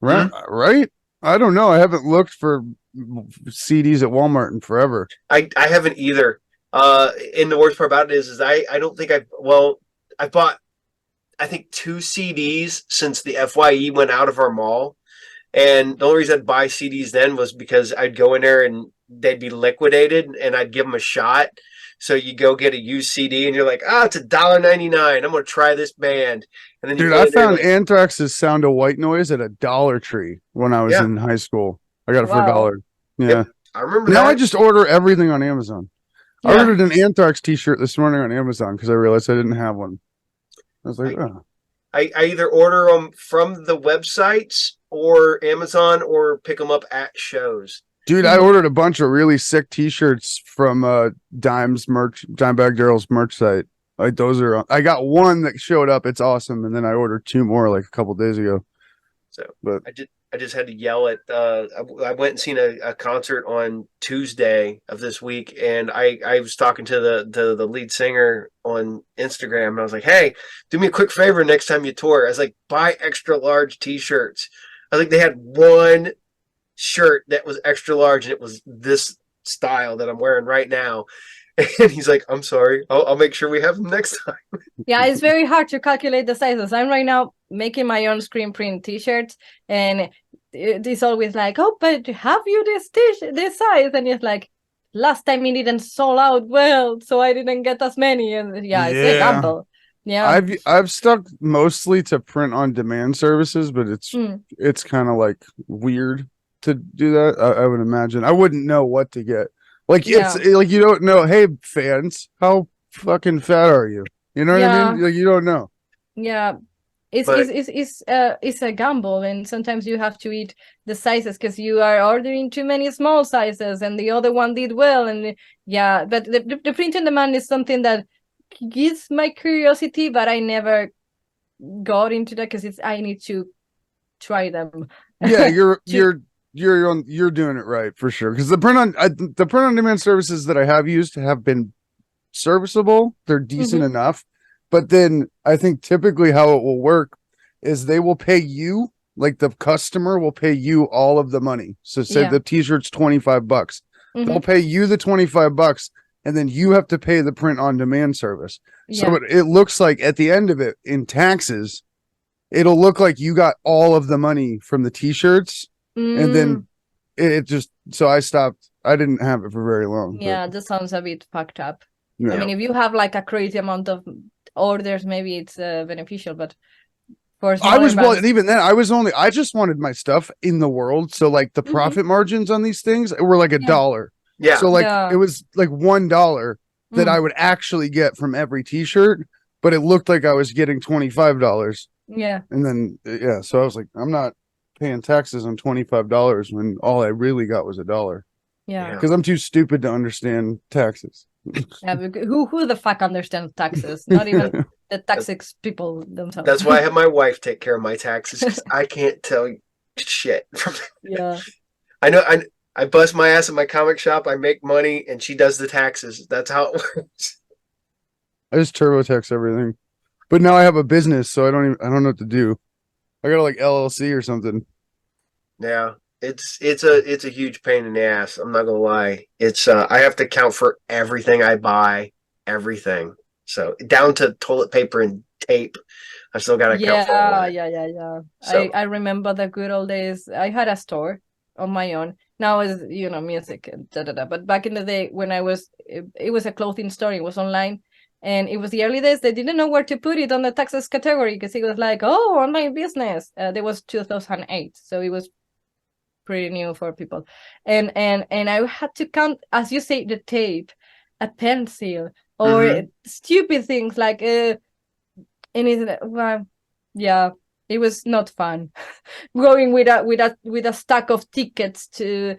right? Right? I don't know. I haven't looked for CDs at Walmart in forever. I haven't either. And the worst part about it is I don't think I bought, I think, 2 CDs since the FYE went out of our mall. And the only reason I'd buy CDs then was because I'd go in there and they'd be liquidated and I'd give them a shot. So you go get a used CD and you're like, it's $1.99. I'm going to try this band. And then I found Anthrax's Sound of White Noise at a Dollar Tree when I was in high school. I got it for $1. Yeah. Yep, I remember now that. I just order everything on Amazon. Yeah. I ordered an Anthrax t-shirt this morning on Amazon because I realized I didn't have one. I was like, I either order them from the websites or Amazon or pick them up at shows. Dude, I ordered a bunch of really sick t-shirts from Dimebag Darrell's merch site. Like, those are, I got one that showed up. It's awesome. And then I ordered 2 more like a couple days ago. So, but I just had to yell at, I went and seen a concert on Tuesday of this week, and I was talking to the lead singer on Instagram, and I was like, hey, do me a quick favor next time you tour. I was like, buy extra large t-shirts. I think they had one shirt that was extra large, and it was this style that I'm wearing right now. And he's like, I'm sorry, I'll make sure we have them next time. Yeah, it's very hard to calculate the sizes. I'm right now making my own screen print t-shirts, and it's always like, oh, but have you this size? And it's like, last time it didn't sold out well, so I didn't get as many. And it's a gamble. Yeah, I've stuck mostly to print on demand services, but it's kind of like weird to do that. I would imagine I wouldn't know what to get. Like, it's like, you don't know, hey fans, how fucking fat are you? You know what I mean? Like, you don't know. Yeah. But It's a gamble, and sometimes you have to eat the sizes because you are ordering too many small sizes and the other one did well. And yeah, but the print on demand is something that gives my curiosity, but I never got into that because I need to try them. Yeah, you're To- you're doing it right for sure. Because the print on demand services that I have used have been serviceable. They're decent Mhm. enough. But then I think typically how it will work is they will pay you, like the customer will pay you all of the money. So say Yeah. the t-shirt's $25. They'll Mhm. pay you the $25 and then you have to pay the print on demand service. So Yeah. it looks like at the end of it in taxes, it'll look like you got all of the money from the t-shirts and Mm, then it just so I stopped. I didn't have it for very long. yeah, that sounds a bit fucked up. But, I yeah. mean, if you have like a crazy amount of orders, maybe it's beneficial, but for I smaller was well, brands. and even then, I just wanted my stuff in the world. So like the Mhm. profit margins on these things were like Yeah. $1. yeah, So like Yeah. it was like $1 that I Mm, would actually get from every t-shirt, but it looked like I was getting $25. yeah. And then yeah, so I was like, I'm not paying taxes on $25 when all I really got was $1. Yeah. Yeah. Because I'm too stupid to understand taxes. Yeah, who the fuck understands taxes? Not even the tax people themselves. that's why I have my wife take care of my taxes because I can't tell you shit. Yeah. I know I bust my ass at my comic shop. I make money, and she does the taxes. That's how it works. I just TurboTax everything. But now I have a business, so I don't know what to do. I got like LLC or something. Yeah, it's a huge pain in the ass. I'm not gonna lie. It's I have to account for everything I buy, everything. So down to toilet paper and tape. I still got to account for all Yeah, that. yeah. So I remember the good old days. I had a store on my own. Now is music and da da da. But back in the day when it was a clothing store. It was online, and it was the early days. They didn't know where to put it on the taxes category because it was like, oh, online business. There was 2008, so it was pretty new for people, and I had to count, as you say, the tape, a pencil, or stupid things like and it's well, yeah, it was not fun going with a stack of tickets to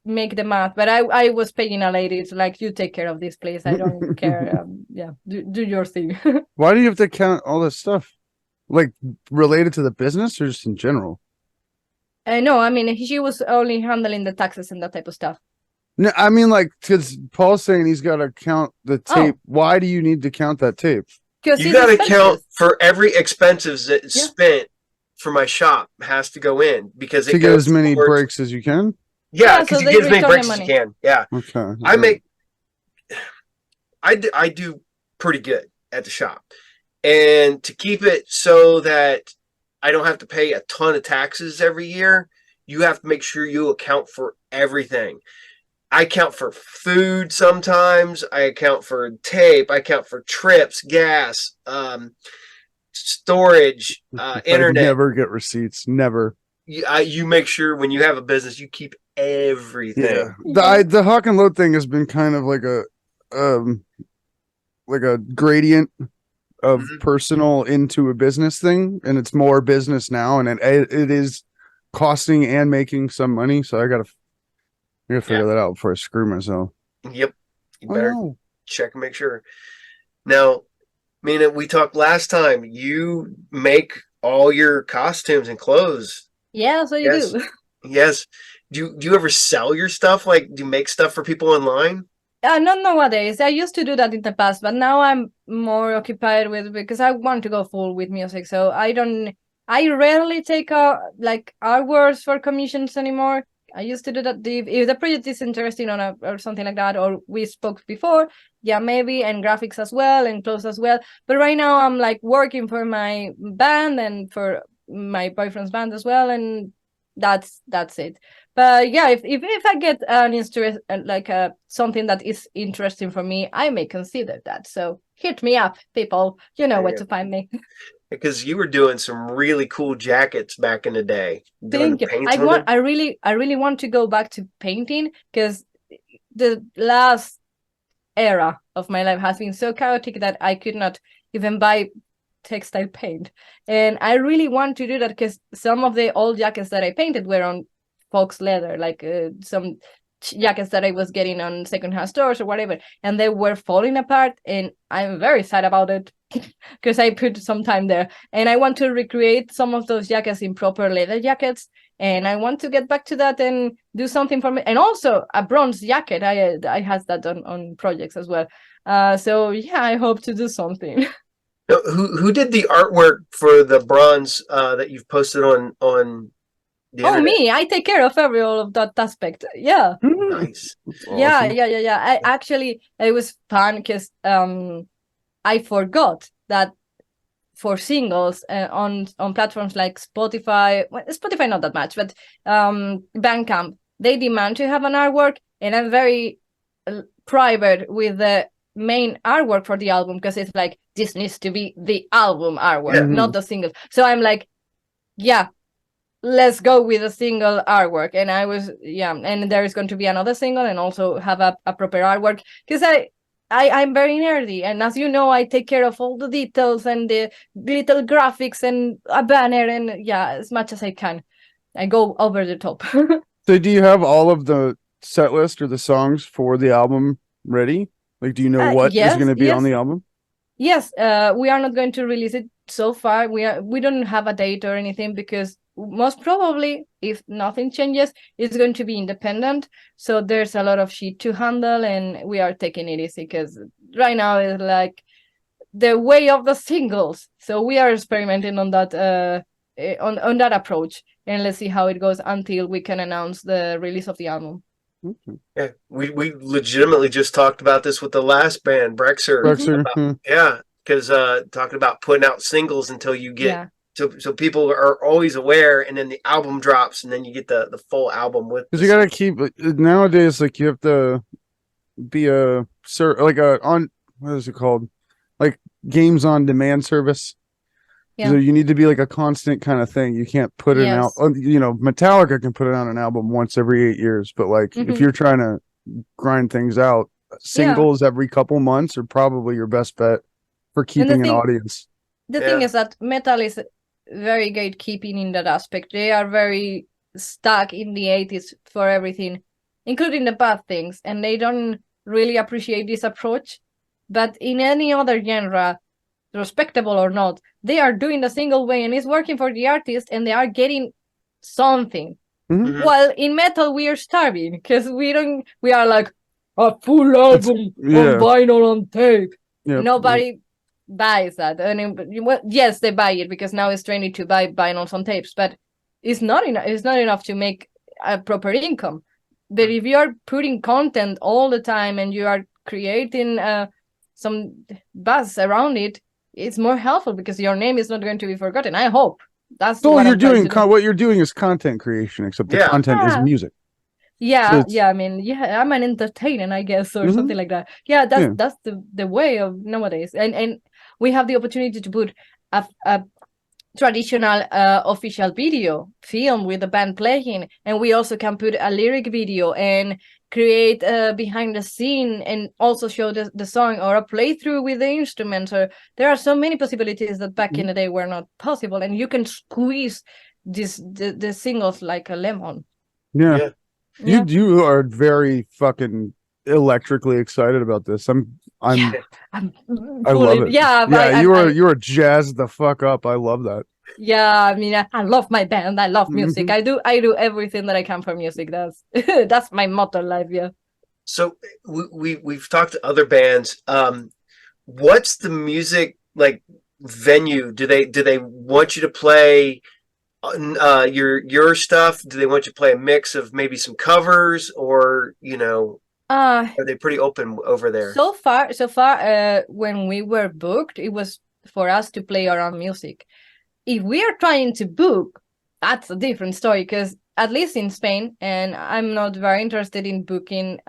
make the math. But I was paying a lady. It's like, you take care of this place. I don't care. Yeah, do your thing. Why do you have to count all this stuff? Like related to the business or just in general? No, I mean, she was only handling the taxes and that type of stuff. No, I mean like because Paul's saying he's got to count the tape. Oh. Why do you need to count that tape? Because you got to count for every expenses that's spent for my shop has to go in because to it get goes as many towards, breaks as you can. Yeah, Yeah, because so you they get as many return the breaks as you money. can. Yeah, Okay. I do pretty good at the shop, and to keep it so that I don't have to pay a ton of taxes every year, you have to make sure you account for everything. I account for food sometimes. I account for tape. I account for trips, gas, storage, I internet. never get receipts. Never. You make sure when you have a business, you keep everything. Yeah. The HawKNLoaD thing has been kind of like a gradient of personal into a business thing, and it's more business now, and it is costing and making some money. So I gotta figure that out before I screw myself. Yep, you better check and make sure. Now, Mina, we talked last time. You make all your costumes and clothes. Yeah, so you do. Yes. Do you ever sell your stuff? Like, do you make stuff for people online? Not nowadays. I used to do that in the past, but now I'm more occupied with, because I want to go full with music. So I rarely take like artworks for commissions anymore. I used to do that. If the project is interesting or something like that, or we spoke before, yeah, maybe, and graphics as well and clothes as well. But right now I'm like working for my band and for my boyfriend's band as well, and that's it. But yeah, if I get an interest, like something that is interesting for me, I may consider that. So hit me up, people. You know where to find me. Because you were doing some really cool jackets back in the day. Thank you. I really want to go back to painting, because the last era of my life has been so chaotic that I could not even buy textile paint. And I really want to do that because some of the old jackets that I painted were on fox leather, like some jackets that I was getting on secondhand stores or whatever, and they were falling apart, and I'm very sad about it because I put some time there, and I want to recreate some of those jackets in proper leather jackets, and I want to get back to that and do something for me. And also a bronze jacket, I has that on projects as well. So yeah, I hope to do something. Now, who did the artwork for the bronze that you've posted on the Oh, internet? me, I take care of all of that aspect. Yeah. Nice. Awesome. Yeah. It was fun because I forgot that for singles on platforms like Spotify, well, Spotify not that much, but Bandcamp, they demand to have an artwork, and I'm very private with the main artwork for the album because it's like, this needs to be the album artwork, not the single. So I'm like, yeah, let's go with a single artwork. And and there is going to be another single and also have a proper artwork because I'm very nerdy, and as you know, I take care of all the details and the little graphics and a banner, and yeah, as much as I can, I go over the top. So do you have all of the set list or the songs for the album ready? Like, do you know what is going to be on the album? Yes, we are not going to release it so far. We don't have a date or anything because most probably, if nothing changes, it's going to be independent. So there's a lot of shit to handle, and we are taking it easy because right now it's like the way of the singles. So we are experimenting on that on that approach, and let's see how it goes until we can announce the release of the album. Yeah, we legitimately just talked about this with the last band, Brexer. Yeah, because talking about putting out singles until you get so people are always aware, and then the album drops, and then you get the full album with. Because you gotta keep nowadays, like you have to be on what is it called, like games on demand service. Yeah. So you need to be like a constant kind of thing. You can't put it out. You know, Metallica can put it on an album once every 8 years, but like if you're trying to grind things out, singles every couple months are probably your best bet for keeping an audience. The thing is that metal is very gatekeeping in that aspect. They are very stuck in the 80s for everything, including the bad things, and they don't really appreciate this approach. But in any other genre, respectable or not, they are doing the single way and it's working for the artist, and they are getting something. While in metal we are starving because we are like a full album on vinyl on tape. Nobody buys that. And yes, they buy it because now it's trendy to buy vinyls on tapes, but it's not enough to make a proper income. But if you are putting content all the time and you are creating some buzz around it, it's more helpful because your name is not going to be forgotten. I hope that's what you're doing. What you're doing is content creation, except the content is music. Yeah, I mean, I'm an entertainer, I guess, or something like that. Yeah, that's the way of nowadays, and we have the opportunity to put a traditional official video film with the band playing, and we also can put a lyric video and create behind the scene and also show the song or a playthrough with the instruments. Or there are so many possibilities that back in the day were not possible, and you can squeeze the singles like a lemon. Yeah. You are very fucking electrically excited about this. I love it. Yeah, you are jazzed the fuck up. I love that. Yeah, I mean, I love my band. I love music. I do everything that I can for music. That's my motto in life. Yeah. So we've talked to other bands. What's the music like venue? Do they want you to play your stuff? Do they want you to play a mix of maybe some covers, or are they pretty open over there? So far, when we were booked, it was for us to play our own music. If we are trying to book, that's a different story, because at least in Spain, and I'm not very interested in booking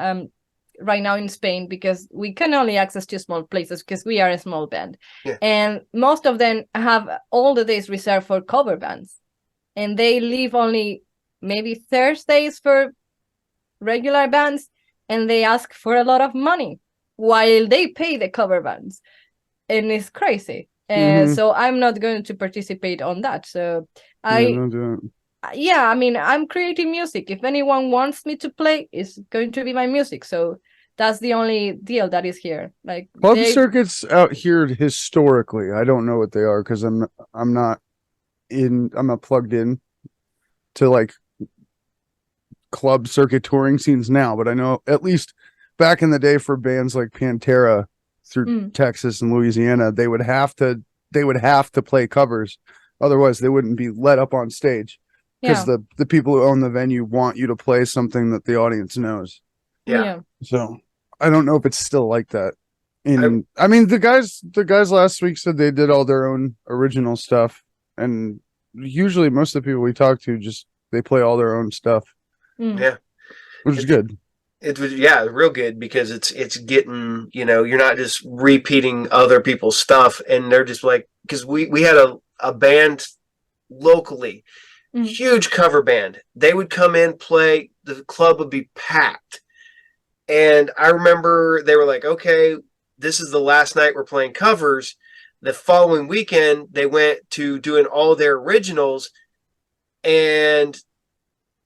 right now in Spain because we can only access to small places because we are a small band. Yeah. And most of them have all the days reserved for cover bands. And they leave only maybe Thursdays for regular bands, and they ask for a lot of money while they pay the cover bands. And it's crazy. So I'm not going to participate on that. So don't do it. I mean, I'm creating music. If anyone wants me to play, it's going to be my music. So that's the only deal that is here. Like Club circuits out here historically, I don't know what they are because I'm not plugged in to like club circuit touring scenes now, but I know at least back in the day for bands like Pantera through Texas and Louisiana, they would have to play covers, otherwise they wouldn't be let up on stage. Because the people who own the venue want you to play something that the audience knows. Yeah. So I don't know if it's still like that. I mean, the guys last week said they did all their own original stuff, and usually most of the people we talk to they play all their own stuff. Yeah, which is good. It was real good because it's getting, you're not just repeating other people's stuff, and they're just like, because we had a band locally. Huge cover band. They would come in, play, the club would be packed. And I remember they were like, okay, this is the last night we're playing covers. The following weekend, they went to doing all their originals, and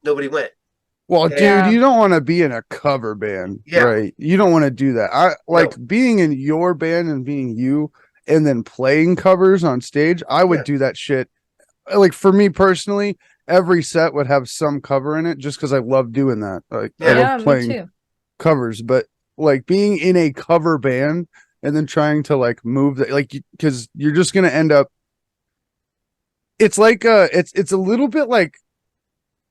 nobody went. Well, dude, you don't want to be in a cover band, right? You don't want to do that. Being in your band and being you and then playing covers on stage, I would do that shit. Like for me personally, every set would have some cover in it just because I love doing that. Like I love playing covers, but like being in a cover band and then trying to like move that, like, because you're just gonna end up. It's like it's a little bit like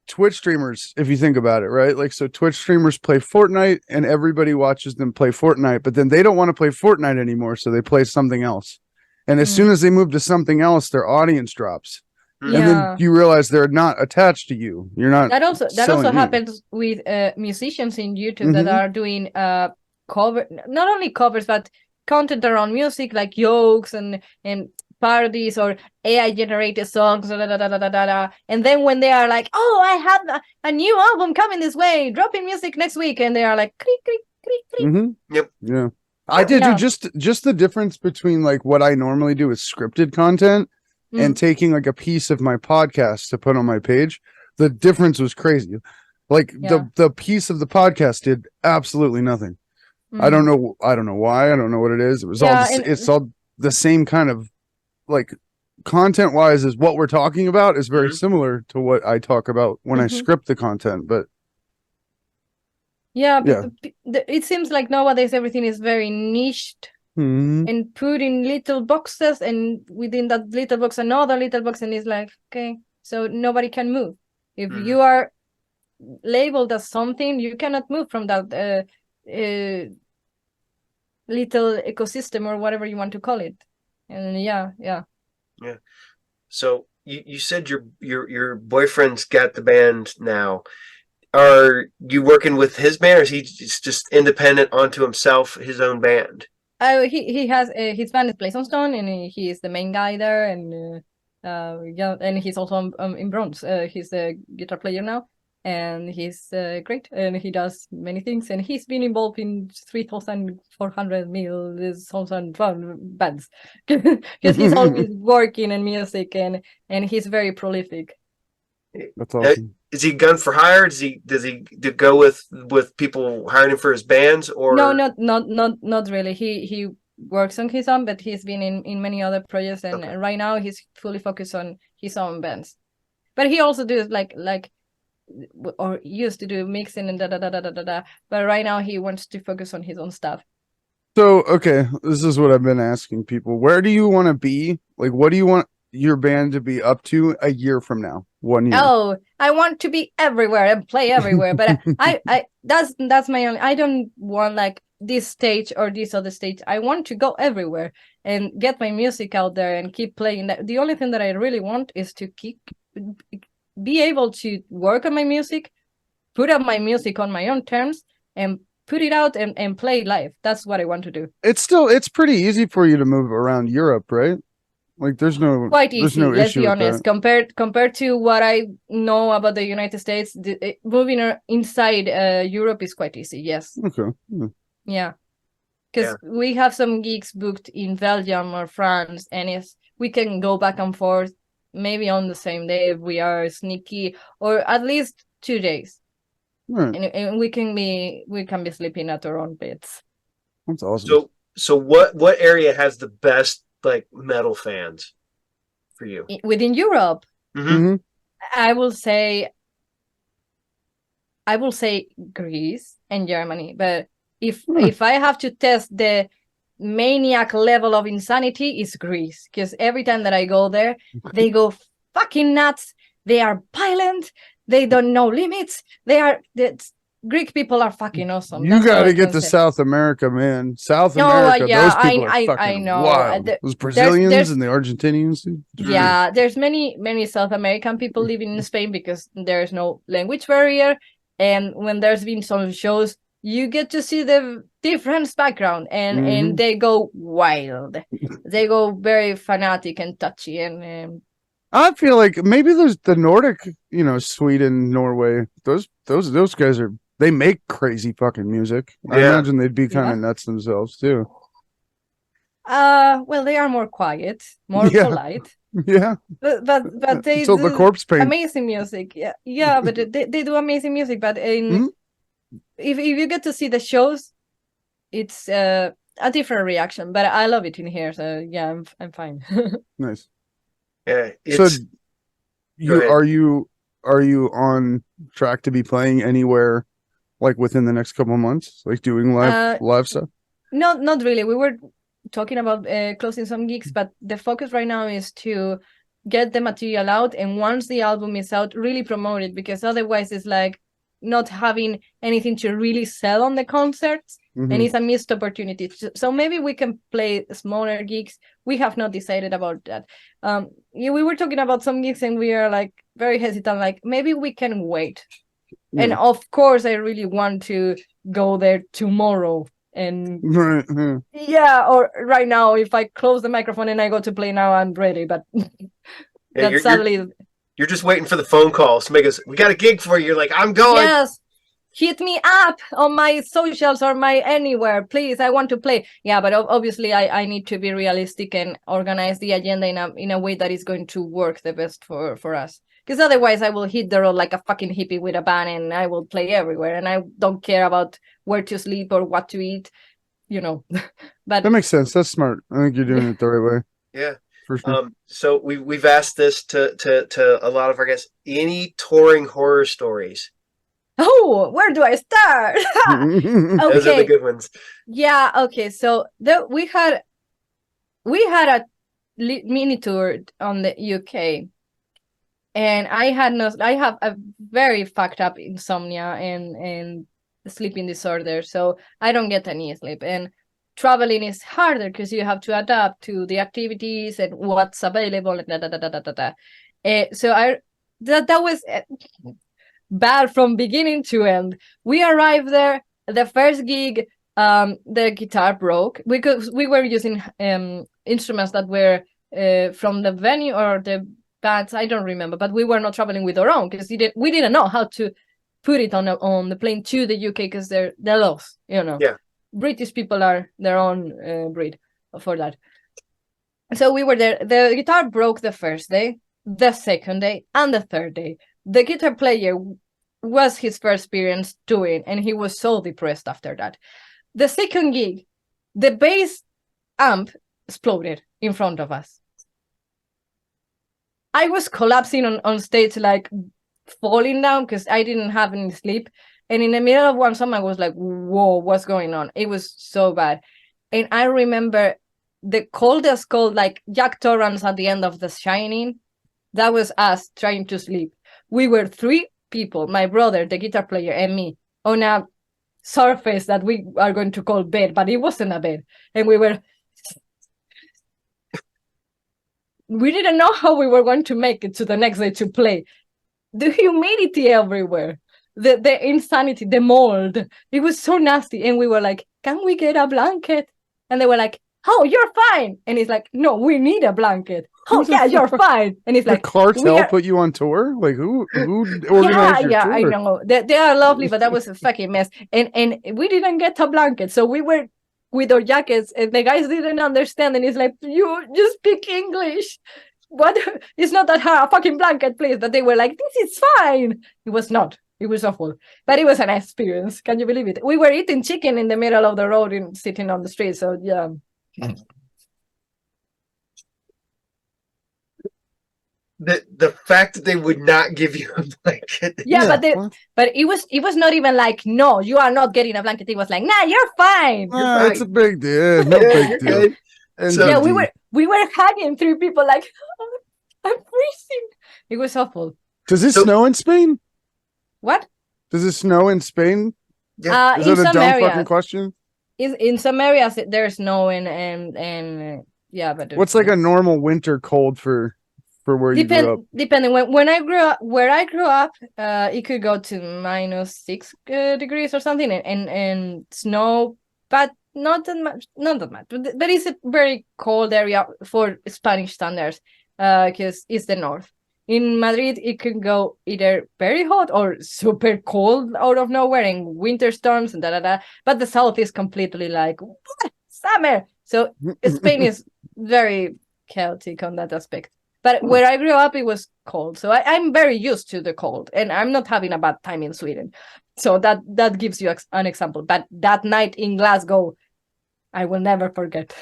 Twitch streamers if you think about it, right? Like, so Twitch streamers play Fortnite and everybody watches them play Fortnite, but then they don't want to play Fortnite anymore, so they play something else. And as soon as they move to something else, their audience drops. And then you realize they're not attached to you. You're not. That also happens with musicians in YouTube that are doing cover, not only covers but content around music, like jokes and parodies or AI generated songs. And then when they are like, "Oh, I have a new album coming this way, dropping music next week," and they are like, "Click, click, click, click." Yep. Yeah. I did just the difference between like what I normally do with scripted content and taking like a piece of my podcast to put on my page. The difference was crazy. Like the piece of the podcast did absolutely nothing. I don't know why. I don't know what it is. It was it's all the same kind of like content wise is what we're talking about is very similar to what I talk about when I script the content, but it seems like nowadays everything is very niched and put in little boxes, and within that little box another little box, and it's like, okay, so nobody can move. If you are labeled as something, you cannot move from that little ecosystem or whatever you want to call it. And yeah. So you said your boyfriend's got the band now. Are you working with his band, or is he just independent onto himself, his own band? He has his band is Plays on Stone, and he is the main guy there, and and he's also in Bronze. He's a guitar player now, and he's great, and he does many things, and he's been involved in 3,400 mil songs and bands because he's always working in music, and he's very prolific. That's awesome. Is he gun for hire? Does he go with people hiring him for his bands, or no? Not really. He works on his own, but he's been in many other projects, and right now he's fully focused on his own bands. But he also does like or used to do mixing and da. But right now he wants to focus on his own stuff. So okay, this is what I've been asking people. Where do you want to be? Like, what do you want your band to be up to a year from now? 1 year. Oh, I want to be everywhere and play everywhere, but I that's my only. I don't want like this stage or this other stage. I want to go everywhere and get my music out there and keep playing. The only thing that I really want is to be able to work on my music, put up my music on my own terms, and put it out and play live. That's what I want to do. It's pretty easy for you to move around Europe, right? Like there's no quite easy. There's no let's issue be honest. Compared to what I know about the United States, moving inside Europe is quite easy. Yes. Okay. Yeah. because we have some gigs booked in Belgium or France, and we can go back and forth, maybe on the same day if we are sneaky, or at least 2 days. Right. And we can be sleeping at our own beds. That's awesome. So what area has the best like metal fans for you within Europe? Mm-hmm. I will say Greece and Germany, but if I have to test the maniac level of insanity, it's Greece, because every time that I go there, they go fucking nuts. They are violent. They don't know limits. Greek people are fucking awesome. You got to get to South America, man. South America, those people are fucking I know. wild. Those Brazilians and the Argentinians. Yeah, there's many South American people living in Spain because there's no language barrier. And when there's been some shows, you get to see the different background, and they go wild. They go very fanatic and touchy, and I feel like maybe there's the Nordic, Sweden, Norway. Those guys they make crazy fucking music. I imagine they'd be kind of nuts themselves too. Well, they are more quiet, more polite. Yeah, but they so do the corpse paint. Amazing music. Yeah, but they do amazing music. But if you get to see the shows, it's a different reaction. But I love it in here, so yeah, I'm fine. Nice. Yeah. So, are you on track to be playing anywhere, like within the next couple of months, like doing live stuff? Not really. We were talking about closing some gigs, but the focus right now is to get the material out, and once the album is out, really promote it, because otherwise it's like not having anything to really sell on the concerts, and it's a missed opportunity. So maybe we can play smaller gigs. We have not decided about that. We were talking about some gigs, and we are like very hesitant, like maybe we can wait. And of course I really want to go there tomorrow, and or right now, if I close the microphone and I go to play now, I'm ready. But sadly, you're just waiting for the phone calls to make us. We got a gig for you. You're like, I'm going. Yes, hit me up on my socials or my anywhere, please. I want to play. Yeah, but obviously I need to be realistic and organize the agenda in a way that is going to work the best for us. Because otherwise I will hit the road like a fucking hippie with a band, and I will play everywhere, and I don't care about where to sleep or what to eat, But that makes sense. That's smart. I think you're doing it the right way. Yeah. For sure. So we've asked this to a lot of our guests. Any touring horror stories? Oh, where do I start? Okay. Those are the good ones. Yeah. Okay. So we had a mini tour on the UK. And I have a very fucked up insomnia and sleeping disorder, so I don't get any sleep. And traveling is harder because you have to adapt to the activities and what's available. So that was bad from beginning to end. We arrived there. The first gig, the guitar broke because we were using instruments that were from the venue or the bands, I don't remember, but we were not traveling with our own because we didn't know how to put it on the plane to the UK because they're lost, Yeah. British people are their own breed for that. So we were there. The guitar broke the first day, the second day, and the third day. The guitar player was his first experience touring, and he was so depressed after that. The second gig, the bass amp exploded in front of us. I was collapsing on stage, like falling down because I didn't have any sleep. And in the middle of one song, I was like, whoa, what's going on? It was so bad. And I remember the coldest cold, like Jack Torrance at the end of The Shining. That was us trying to sleep. We were 3 people, my brother, the guitar player, and me, on a surface that we are going to call bed, but it wasn't a bed. And we didn't know how we were going to make it to the next day to play. The humidity everywhere, the insanity, the mold, it was so nasty. And we were like, can we get a blanket? And they were like, oh, you're fine. And he's like, no, we need a blanket. Oh, yeah, you're fine. And he's like, the cartel put you on tour? Like, who organized your tour? I know. They are lovely, but that was a fucking mess. And we didn't get a blanket. So we were with our jackets, and the guys didn't understand, and it's like, you speak English. What? It's not that hard. A fucking blanket, please. But they were like, this is fine. It was not. It was awful. But it was an experience. Can you believe it? We were eating chicken in the middle of the road and sitting on the street. So, yeah. The fact that they would not give you a blanket. Yeah, but it was not even like, no, you are not getting a blanket. It was like, nah, you're fine. It's a big deal. No big deal. And So- Yeah, we were hugging three people like, oh, I'm freezing. It was awful. Does it So- snow in Spain? What? Does it snow in Spain? Yeah. Is In it a some dumb fucking areas, question? in some areas there's snow and yeah, but What's like a normal winter cold for where you grew up? depending when I grew up, where I grew up, it could go to -6 degrees or something, and snow, but not that much, but it's a very cold area for Spanish standards, because it's the north. In Madrid, it can go either very hot or super cold out of nowhere, and winter storms and but the south is completely like, what? Summer. So Spain is very chaotic on that aspect. But where I grew up, it was cold. So I'm very used to the cold, and I'm not having a bad time in Sweden. So that gives you an example. But that night in Glasgow, I will never forget.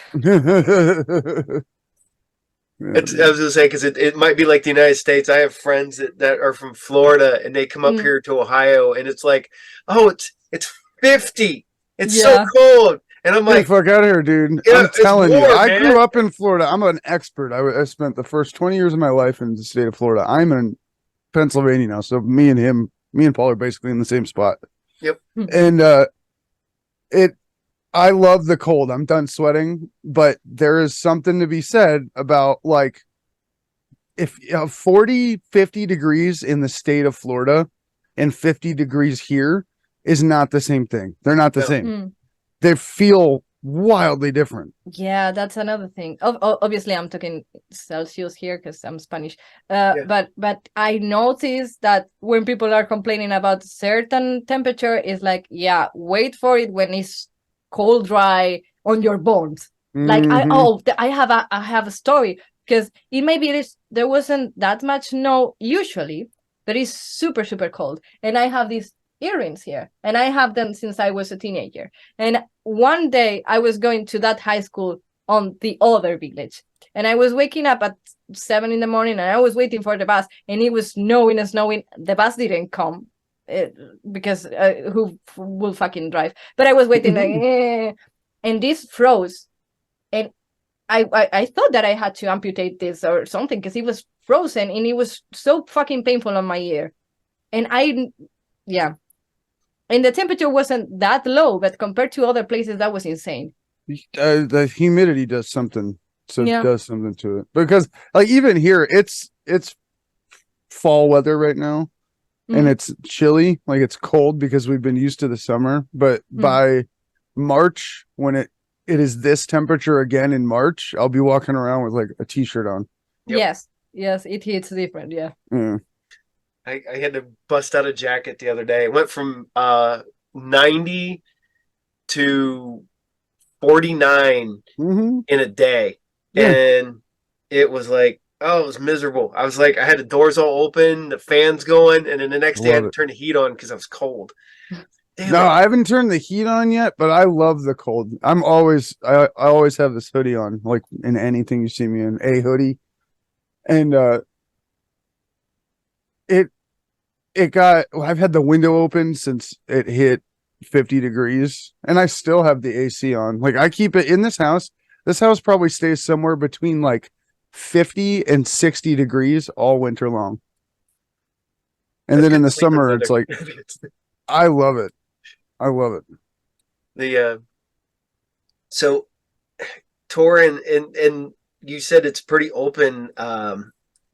I was gonna say, because it might be like the United States. I have friends that are from Florida, and they come up here to Ohio, and it's like, oh, it's 50. It's so cold, and I'm Get like, the fuck out of here, dude. Yeah, I'm it's telling you, warm, I man. grew up in Florida. I'm an expert. I spent the first 20 years of my life in the state of Florida. I'm in Pennsylvania now, so me and Paul are basically in the same spot. Yep. And I love the cold. I'm done sweating, but there is something to be said about, like, if 40, 50 degrees in the state of Florida and 50 degrees here is not the same thing. They're not the No. same. They feel wildly different. Yeah, that's another thing. Obviously, I'm talking Celsius here because I'm Spanish. But I noticed that when people are complaining about certain temperature, it's like, yeah, wait for it when it's cold, dry on your bones. Like I have a story, because there wasn't that much snow usually, but it's super, super cold, and I have these earrings here, and I have them since I was a teenager. And one day I was going to that high school on the other village, and I was waking up at 7 in the morning, and I was waiting for the bus, and it was snowing. The bus didn't come because who will fucking drive? But I was waiting like, and this froze, and I thought that I had to amputate this or something, because it was frozen, and it was so fucking painful on my ear. And and the temperature wasn't that low, but compared to other places, that was insane. The humidity does something. So Yeah. it does something to it, because like even here, it's fall weather right now, and it's chilly, like it's cold because we've been used to the summer. But by March, when it is this temperature again in March, I'll be walking around with like a t-shirt on. Yep. Yes, it hits different. Yeah. I had to bust out a jacket the other day. It went from 90 to 49 in a day. Yeah. And it was like, oh, it was miserable. I was like, I had the doors all open, the fans going, and then the next day I had to turn the heat on because I was cold. Damn No, it. I haven't turned the heat on yet, but I love the cold. I always have this hoodie on, like in anything you see me in, a hoodie. And I've had the window open since it hit 50 degrees, and I still have the AC on. Like, I keep it in this house. This house probably stays somewhere between like 50 and 60 degrees all winter long. And then in the summer, it's like, I love it. I love it. So Torin, and you said it's pretty open.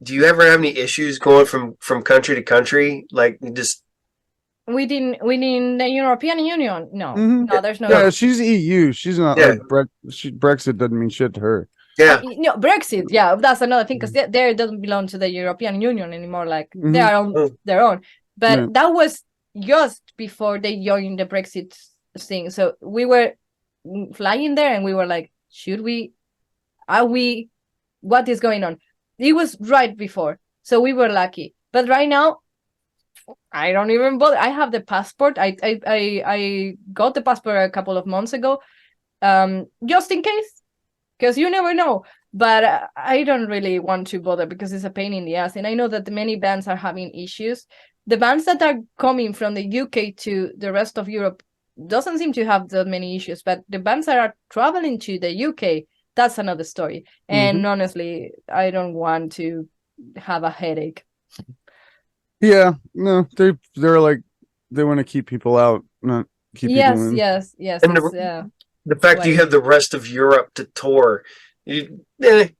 Do you ever have any issues going from country to country? Like, just within the European Union? No, no, there's no. Yeah, she's EU. She's not. Yeah. Like, Brexit doesn't mean shit to her. yeah. No, Brexit. Yeah, that's another thing, because they doesn't belong to the European Union anymore. Like they are on their own. But that was just before they joined the Brexit thing. So we were flying there, and we were like, what is going on? It was right before, so we were lucky. But right now, I don't even bother. I have the passport. I got the passport a couple of months ago, just in case, because you never know. But I don't really want to bother because it's a pain in the ass. And I know that many bands are having issues. The bands that are coming from the UK to the rest of Europe doesn't seem to have that many issues. But the bands that are traveling to the UK, that's another story. And honestly, I don't want to have a headache. Yeah, no, they're like, they want to keep people out, not keep people in. Yes. And the fact that you have the rest of Europe to tour, you come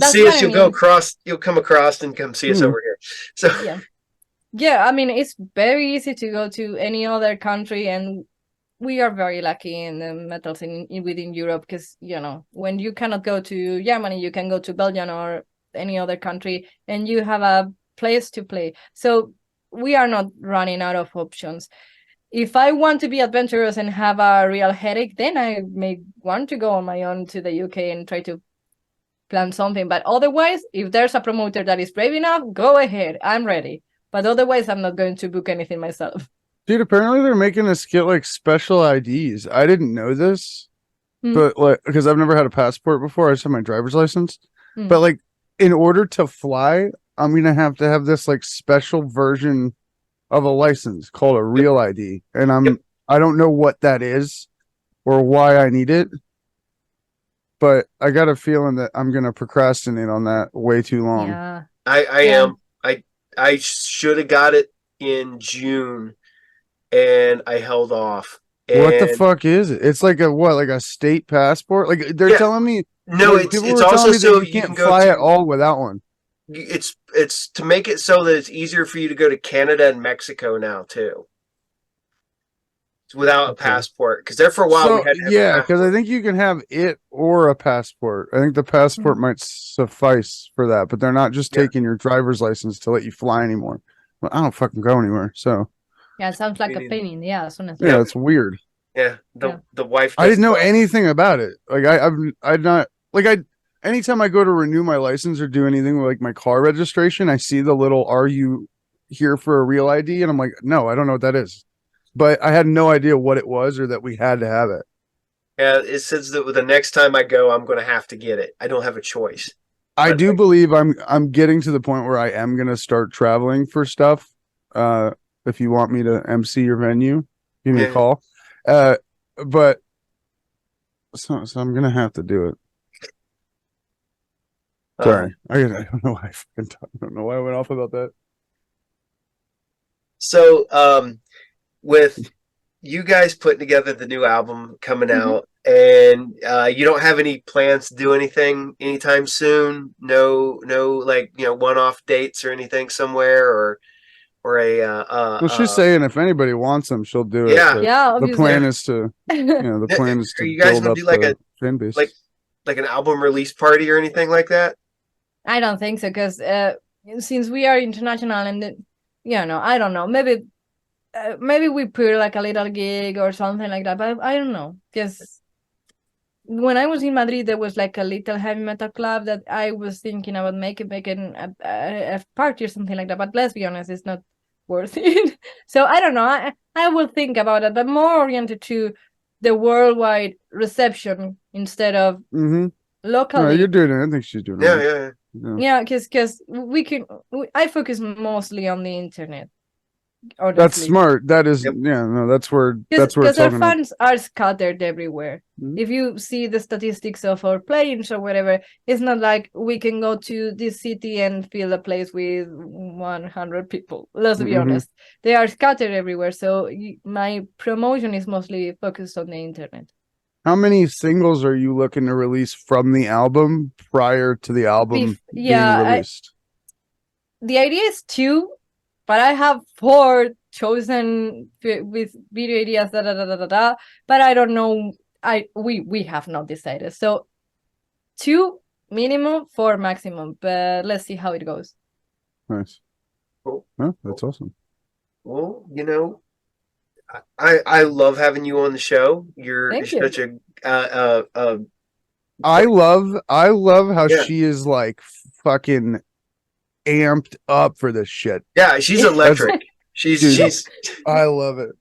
see us. You'll come across and come see us over here. So yeah. I mean, it's very easy to go to any other country, and we are very lucky in the metal scene within Europe because when you cannot go to Germany, you can go to Belgium or any other country, and you have a place to play. So we are not running out of options. If I want to be adventurous and have a real headache, then I may want to go on my own to the UK and try to plan something. But otherwise, if there's a promoter that is brave enough, go ahead. I'm ready. But otherwise, I'm not going to book anything myself. Dude, apparently they're making us get like special IDs. I didn't know this, but like, because I've never had a passport before. I just have my driver's license. But like, in order to fly, I'm going to have this like special version of a license called a real ID. And I don't know what that is or why I need it, but I got a feeling that I'm going to procrastinate on that way too long. Yeah. I am. I should have got it in June and I held off. And what the fuck is it? It's like a state passport? Like they're telling me. No, it's also so you can't fly at all without one. It's to make it so that it's easier for you to go to Canada and Mexico now too. It's without a passport, because there for a while we had to have because I think you can have it or a passport. I think the passport might suffice for that, but they're not just taking your driver's license to let you fly anymore. Well, I don't fucking go anywhere, so it sounds like a pain in the ass, honestly. Yeah, it's weird. Yeah, the wife. I didn't know anything about it. Like I'd not like anytime I go to renew my license or do anything with like my car registration, I see the little "Are you here for a real ID?" and I'm like, no, I don't know what that is. But I had no idea what it was or that we had to have it. Yeah, it says that the next time I go, I'm going to have to get it. I don't have a choice. I do believe I'm getting to the point where I am going to start traveling for stuff. If you want me to MC your venue, give me a call. But so I'm going to have to do it. Sorry, I don't know why I don't know why I went off about that. So, with you guys putting together the new album coming out, and you don't have any plans to do anything anytime soon. No, like one-off dates or anything somewhere, or a. Well, she's saying if anybody wants them, she'll do it. Yeah. The plan is to, the plan is to. Are you guys build gonna up do like the fan base, like an album release party or anything like that? I don't think so, because since we are international and I don't know, maybe we put like a little gig or something like that, but I don't know, because when I was in Madrid, there was like a little heavy metal club that I was thinking about making a party or something like that, but let's be honest, it's not worth it. So I don't know, I will think about it, but more oriented to the worldwide reception instead of locally. No, you're doing it. I think she's doing it. Yeah, because I focus mostly on the internet. Honestly. That's smart. That is, that's where because our fans are scattered everywhere. If you see the statistics of our playings or whatever, it's not like we can go to this city and fill a place with 100 people. Let's be honest, they are scattered everywhere. So my promotion is mostly focused on the internet. How many singles are you looking to release from the album prior to the album being released? The idea is 2, but I have 4 chosen with video ideas. But I don't know. We have not decided. So 2 minimum, 4 maximum. But let's see how it goes. Nice. Cool. Oh, that's awesome. Well, I love having you on the show. You're Thank you. such a uh, I love how yeah. she is like fucking amped up for this shit. Yeah, she's electric. Dude. She's I love it.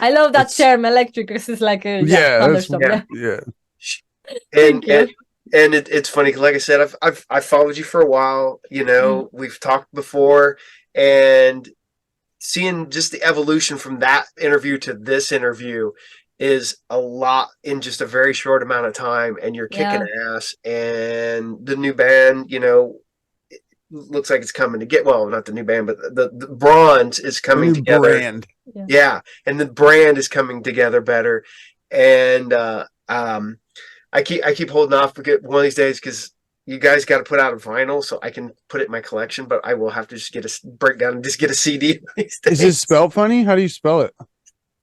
I love that It's- term, electric, because it's like a Yeah, that's thunderstorm. yeah. and Thank you. it's funny. Like I said, I've followed you for a while. You know, we've talked before, and seeing just the evolution from that interview to this interview is a lot in just a very short amount of time, and you're kicking ass. And the new band, you know, it looks like it's coming to get well, not the new band, but the Bronze is coming together. Brand. Yeah, and the brand is coming together better. And I keep holding off because one of these days, because you guys got to put out a vinyl so I can put it in my collection, but I will have to just get a breakdown and just get a CD. Is it spelled funny? How do you spell it?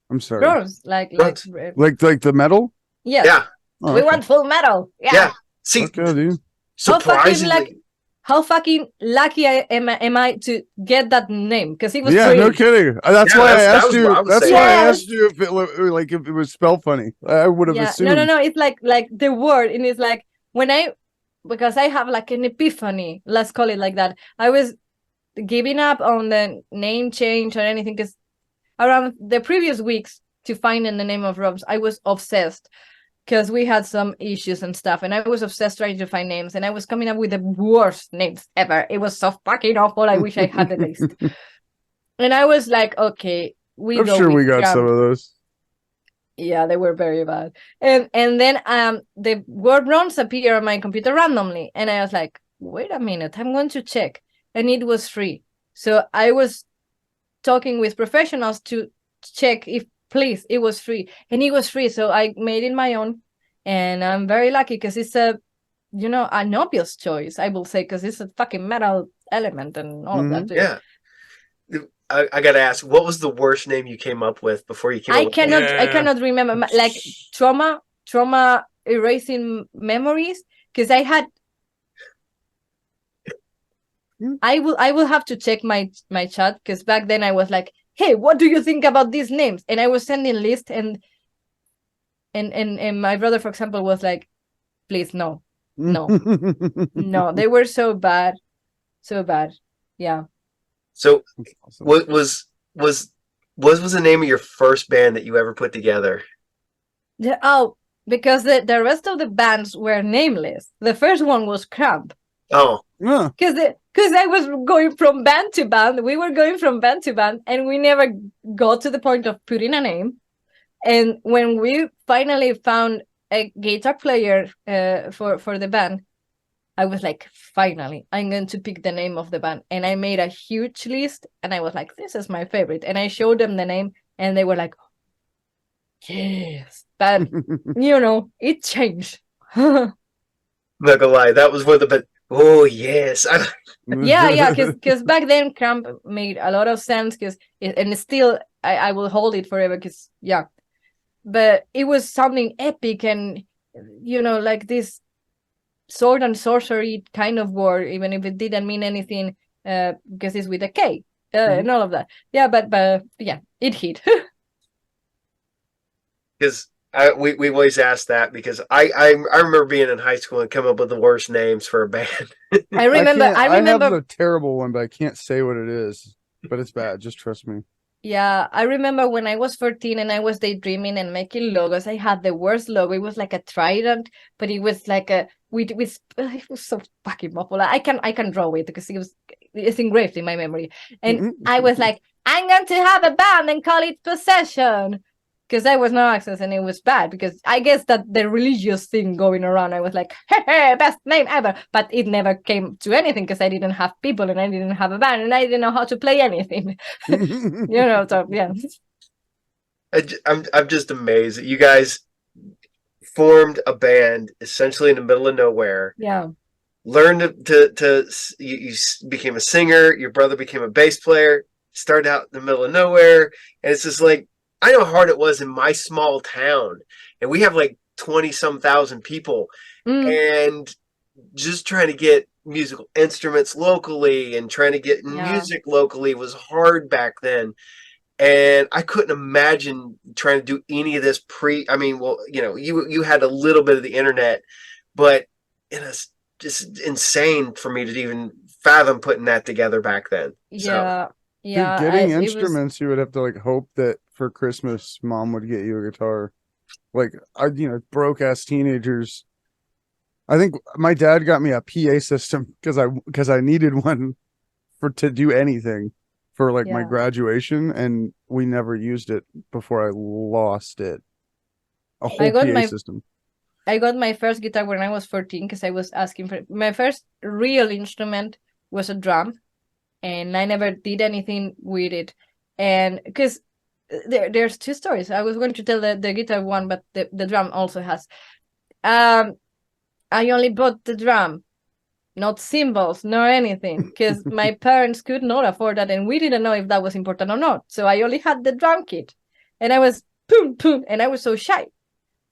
I'm sorry. Bronze, like the metal? yes. Yeah. Oh, We okay. want full metal. Yeah. Yeah. See, Okay, dude. surprisingly, How fucking lucky am I to get that name? Because it was Yeah, free. no kidding. That's Yeah, why I that asked was you. what I was That's saying. why I Yeah. asked you if it was spelled funny. I would have assumed. No. It's like the word, and it's like because I have like an epiphany. Let's call it like that. I was giving up on the name change or anything, because around the previous weeks to finding the name of Robs, I was obsessed, because we had some issues and stuff, and I was obsessed trying to find names, and I was coming up with the worst names ever. It was so fucking awful. I wish I had the list. And I was like, okay, I'm sure we got some of those. Yeah, they were very bad. And then the word bronze appeared on my computer randomly, and I was like, wait a minute, I'm going to check. And it was free. So I was talking with professionals to check if please it was free, and it was free. So I made it my own, and I'm very lucky because it's an obvious choice, I will say, because it's a fucking metal element and all of that too. Yeah. I gotta ask, what was the worst name you came up with before you came up with I cannot remember, like trauma erasing memories, because I had I will have to check my chat, because back then I was like, hey, what do you think about these names? And I was sending lists, and my brother, for example, was like, please, no, they were so bad. Yeah. So what was the name of your first band that you ever put together? Because the rest of the bands were nameless. The first one was Kramp. Oh. Yeah. Because I was going from band to band. We were going from band to band, and we never got to the point of putting a name. And when we finally found a guitar player for the band, I was like, finally, I'm going to pick the name of the band. And I made a huge list, and I was like, this is my favorite. And I showed them the name, and they were like, yes. But, it changed. Not gonna lie, that was one of the oh, yes. Yeah, because back then Kramp made a lot of sense, and still I will hold it forever, because, yeah. But it was something epic, and, like this sword and sorcery kind of word, even if it didn't mean anything, because it's with a K and all of that. Yeah, but yeah, it hit. Because we always ask that, because I remember being in high school and coming up with the worst names for a band. I remember. I have a terrible one, but I can't say what it is. But it's bad. Just trust me. Yeah, I remember when I was 14 and I was daydreaming and making logos. I had the worst logo. It was like a trident, but it was like it was so fucking awful. I can draw it because it's engraved in my memory. And I was like, I'm going to have a band and call it Possession, because I was no access, and it was bad, because I guess that the religious thing going around, I was like, hey, best name ever. But it never came to anything, because I didn't have people, and I didn't have a band, and I didn't know how to play anything. So yeah. I'm just amazed that you guys formed a band essentially in the middle of nowhere. Yeah. Learned you became a singer. Your brother became a bass player. Started out in the middle of nowhere, and it's just like, I know how hard it was in my small town, and we have like 20-some thousand people, and just trying to get musical instruments locally and trying to get music locally was hard back then. And I couldn't imagine trying to do any of this you had a little bit of the internet, but it's just insane for me to even fathom putting that together back then. Yeah, Dude, yeah. getting It was. instruments, you would have to like hope that for Christmas, mom would get you a guitar. Like, broke ass teenagers. I think my dad got me a PA system because I needed one to do anything for like my Yeah. graduation, and we never used it before I lost it. A I whole got PA my system. I got my first guitar when I was 14 because I was asking for my first real instrument was a drum, and I never did anything with it. And because there's two stories. I was going to tell the guitar one, but the drum also has. I only bought the drum, not cymbals, nor anything, because my parents could not afford that, and we didn't know if that was important or not. So I only had the drum kit, and I was boom, boom, and I was so shy,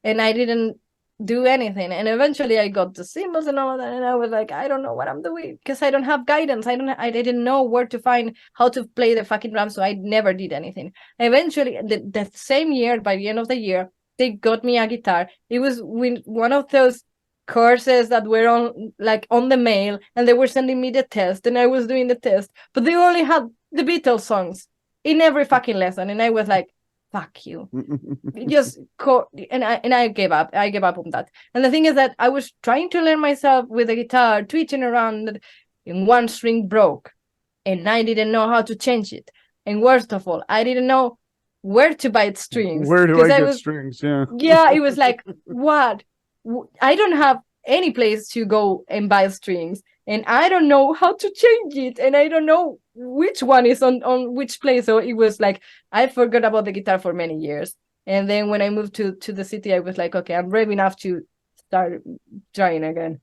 and I didn't do anything. And eventually I got the cymbals and all of that, and I was like, I don't know what I'm doing because I don't have guidance. I didn't know where to find how to play the fucking drum, so I never did anything. Eventually, the same year, by the end of the year, they got me a guitar. It was one of those courses that were on the mail, and they were sending me the test, and I was doing the test, but they only had the Beatles songs in every fucking lesson, and I was like, fuck you. And I gave up. I gave up on that. And the thing is that I was trying to learn myself with the guitar, twitching around, and one string broke, and I didn't know how to change it. And worst of all, I didn't know where to buy strings. Where do I get strings? Yeah. Yeah, it was like, what? I don't have any place to go and buy strings, and I don't know how to change it, and I don't know which one is on which place. So it was like I forgot about the guitar for many years. And then when I moved to the city, I was like, okay, I'm brave enough to start trying again.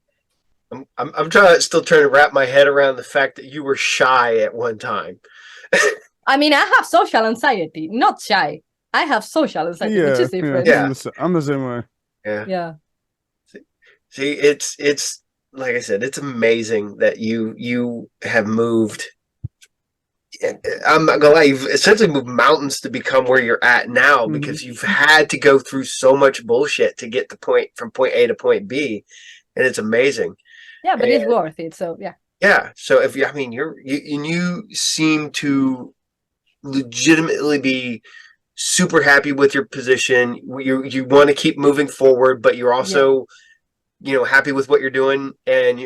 I'm still trying to wrap my head around the fact that you were shy at one time. I mean, I have social anxiety, not shy. I have social anxiety, which is different. Yeah. I'm the same way. Yeah. Yeah. See, it's like I said, it's amazing that you have moved. I'm not gonna lie, you've essentially moved mountains to become where you're at now because you've had to go through so much bullshit to get from point A to point B, and it's amazing. Yeah, but it's worth it. So yeah. Yeah. So you seem to legitimately be super happy with your position. You want to keep moving forward, but you're also happy with what you're doing, and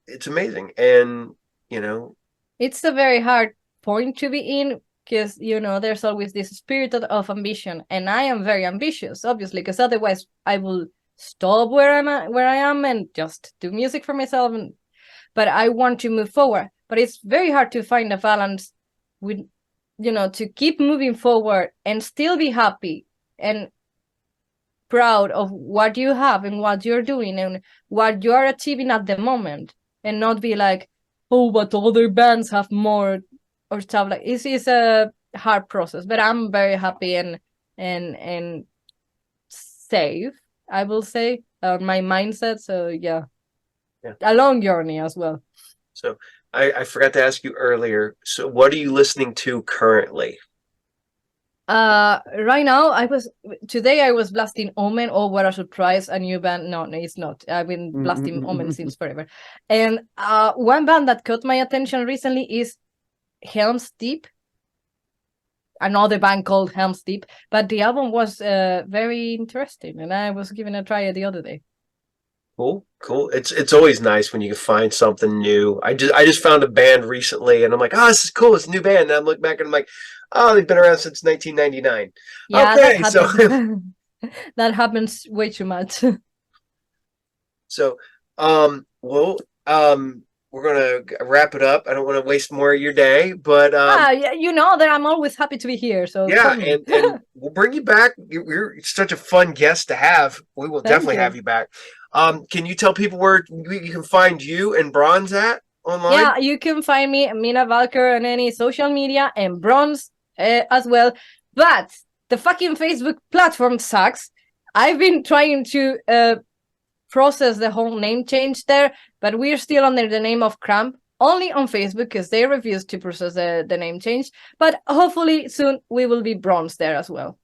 it's amazing. And it's a very hard point to be in because there's always this spirit of ambition, and I am very ambitious, obviously, because otherwise I will stop where I am and just do music for myself. But I want to move forward. But it's very hard to find a balance with to keep moving forward and still be happy and proud of what you have and what you're doing and what you're achieving at the moment, and not be like, oh, but other bands have more or stuff. Like it's a hard process, but I'm very happy and safe, I will say, on my mindset. So yeah, a long journey as well. So I forgot to ask you earlier. So what are you listening to currently? Right now today I was blasting Omen. Oh, what a surprise, a new band. No, it's not. I've been blasting Omen since forever. And one band that caught my attention recently is Helm's Deep, another band called Helm's Deep, but the album was very interesting, and I was giving a try the other day. Cool. It's always nice when you can find something new. I just found a band recently, and I'm like, oh, this is cool. It's a new band. And I'm looking back and I'm like, oh, they've been around since 1999. Yeah, okay, that happens way too much. So, we're gonna wrap it up. I don't want to waste more of your day, but you know that I'm always happy to be here. So yeah, and we'll bring you back. You're such a fun guest to have. We will definitely have you back. Can you tell people where you can find you and Bronze at online? Yeah, you can find me, Mina Walkure, on any social media, and Bronze as well. But the fucking Facebook platform sucks. I've been trying to process the whole name change there, but we're still under the name of Kramp. only on Facebook because they refuse to process the name change. But hopefully soon we will be bronze there as well.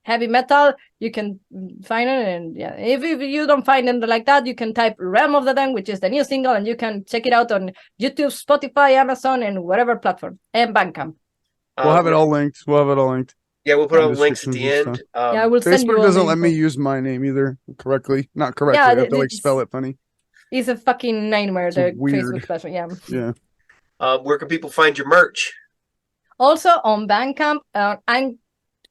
Heavy metal, you can find it, and yeah, if you don't find it like that, you can type Realm of the Damned, which is the new single, and you can check it out on YouTube, Spotify, Amazon, and whatever platform, and Bandcamp. We'll have it all linked. Yeah, we'll put all the links at the end. Yeah, I will send you Facebook all doesn't the let me info. use my name either correctly. Not correctly. Yeah, I have to like spell it funny. It's a fucking nightmare, It's the weird. Facebook platform. Yeah. Yeah. Where can people find your merch? Also on Bandcamp, I'm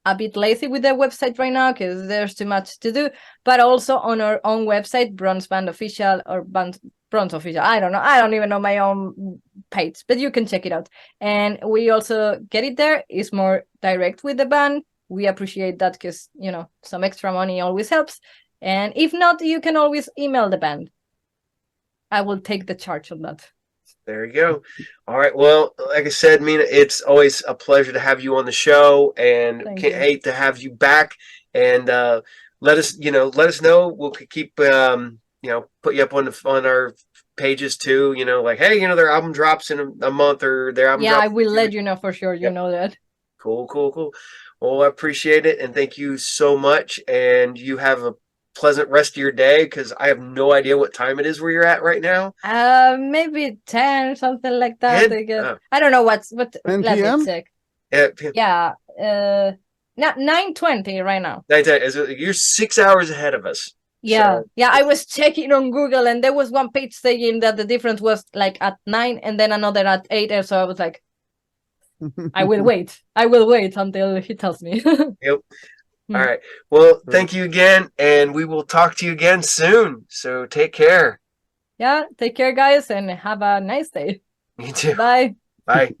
a bit lazy with the website right now because there's too much to do, but also on our own website, Bronze Band Official or Bronze Official. I don't know. I don't even know my own page, but you can check it out. And we also get it there. It's more direct with the band. We appreciate that because, you know, some extra money always helps. And if not, you can always email the band. I will take the charge on that. There you go. All right. Well, like I said, Mina, it's always a pleasure to have you on the show, and can't wait to have you back. And let us know. We'll keep put you up on our pages too. You know, like, hey, their album drops in a month, or their album. Yeah, I will let you know for sure. You know that. Cool. Well, I appreciate it, and thank you so much. And you have a pleasant rest of your day, because I have no idea what time it is where you're at right now. Maybe 10, something like that. 10? I don't know what 10 let PM? me check. Yeah, 9:20 right now. 9:10. You're 6 hours ahead of us. Yeah, so. I was checking on Google, and there was one page saying that the difference was like at 9 and then another at 8, and so I was like, I will wait until he tells me. Yep. All right. Well, thank you again, and we will talk to you again soon. So take care. Yeah, take care, guys, and have a nice day. You too. Bye. Bye.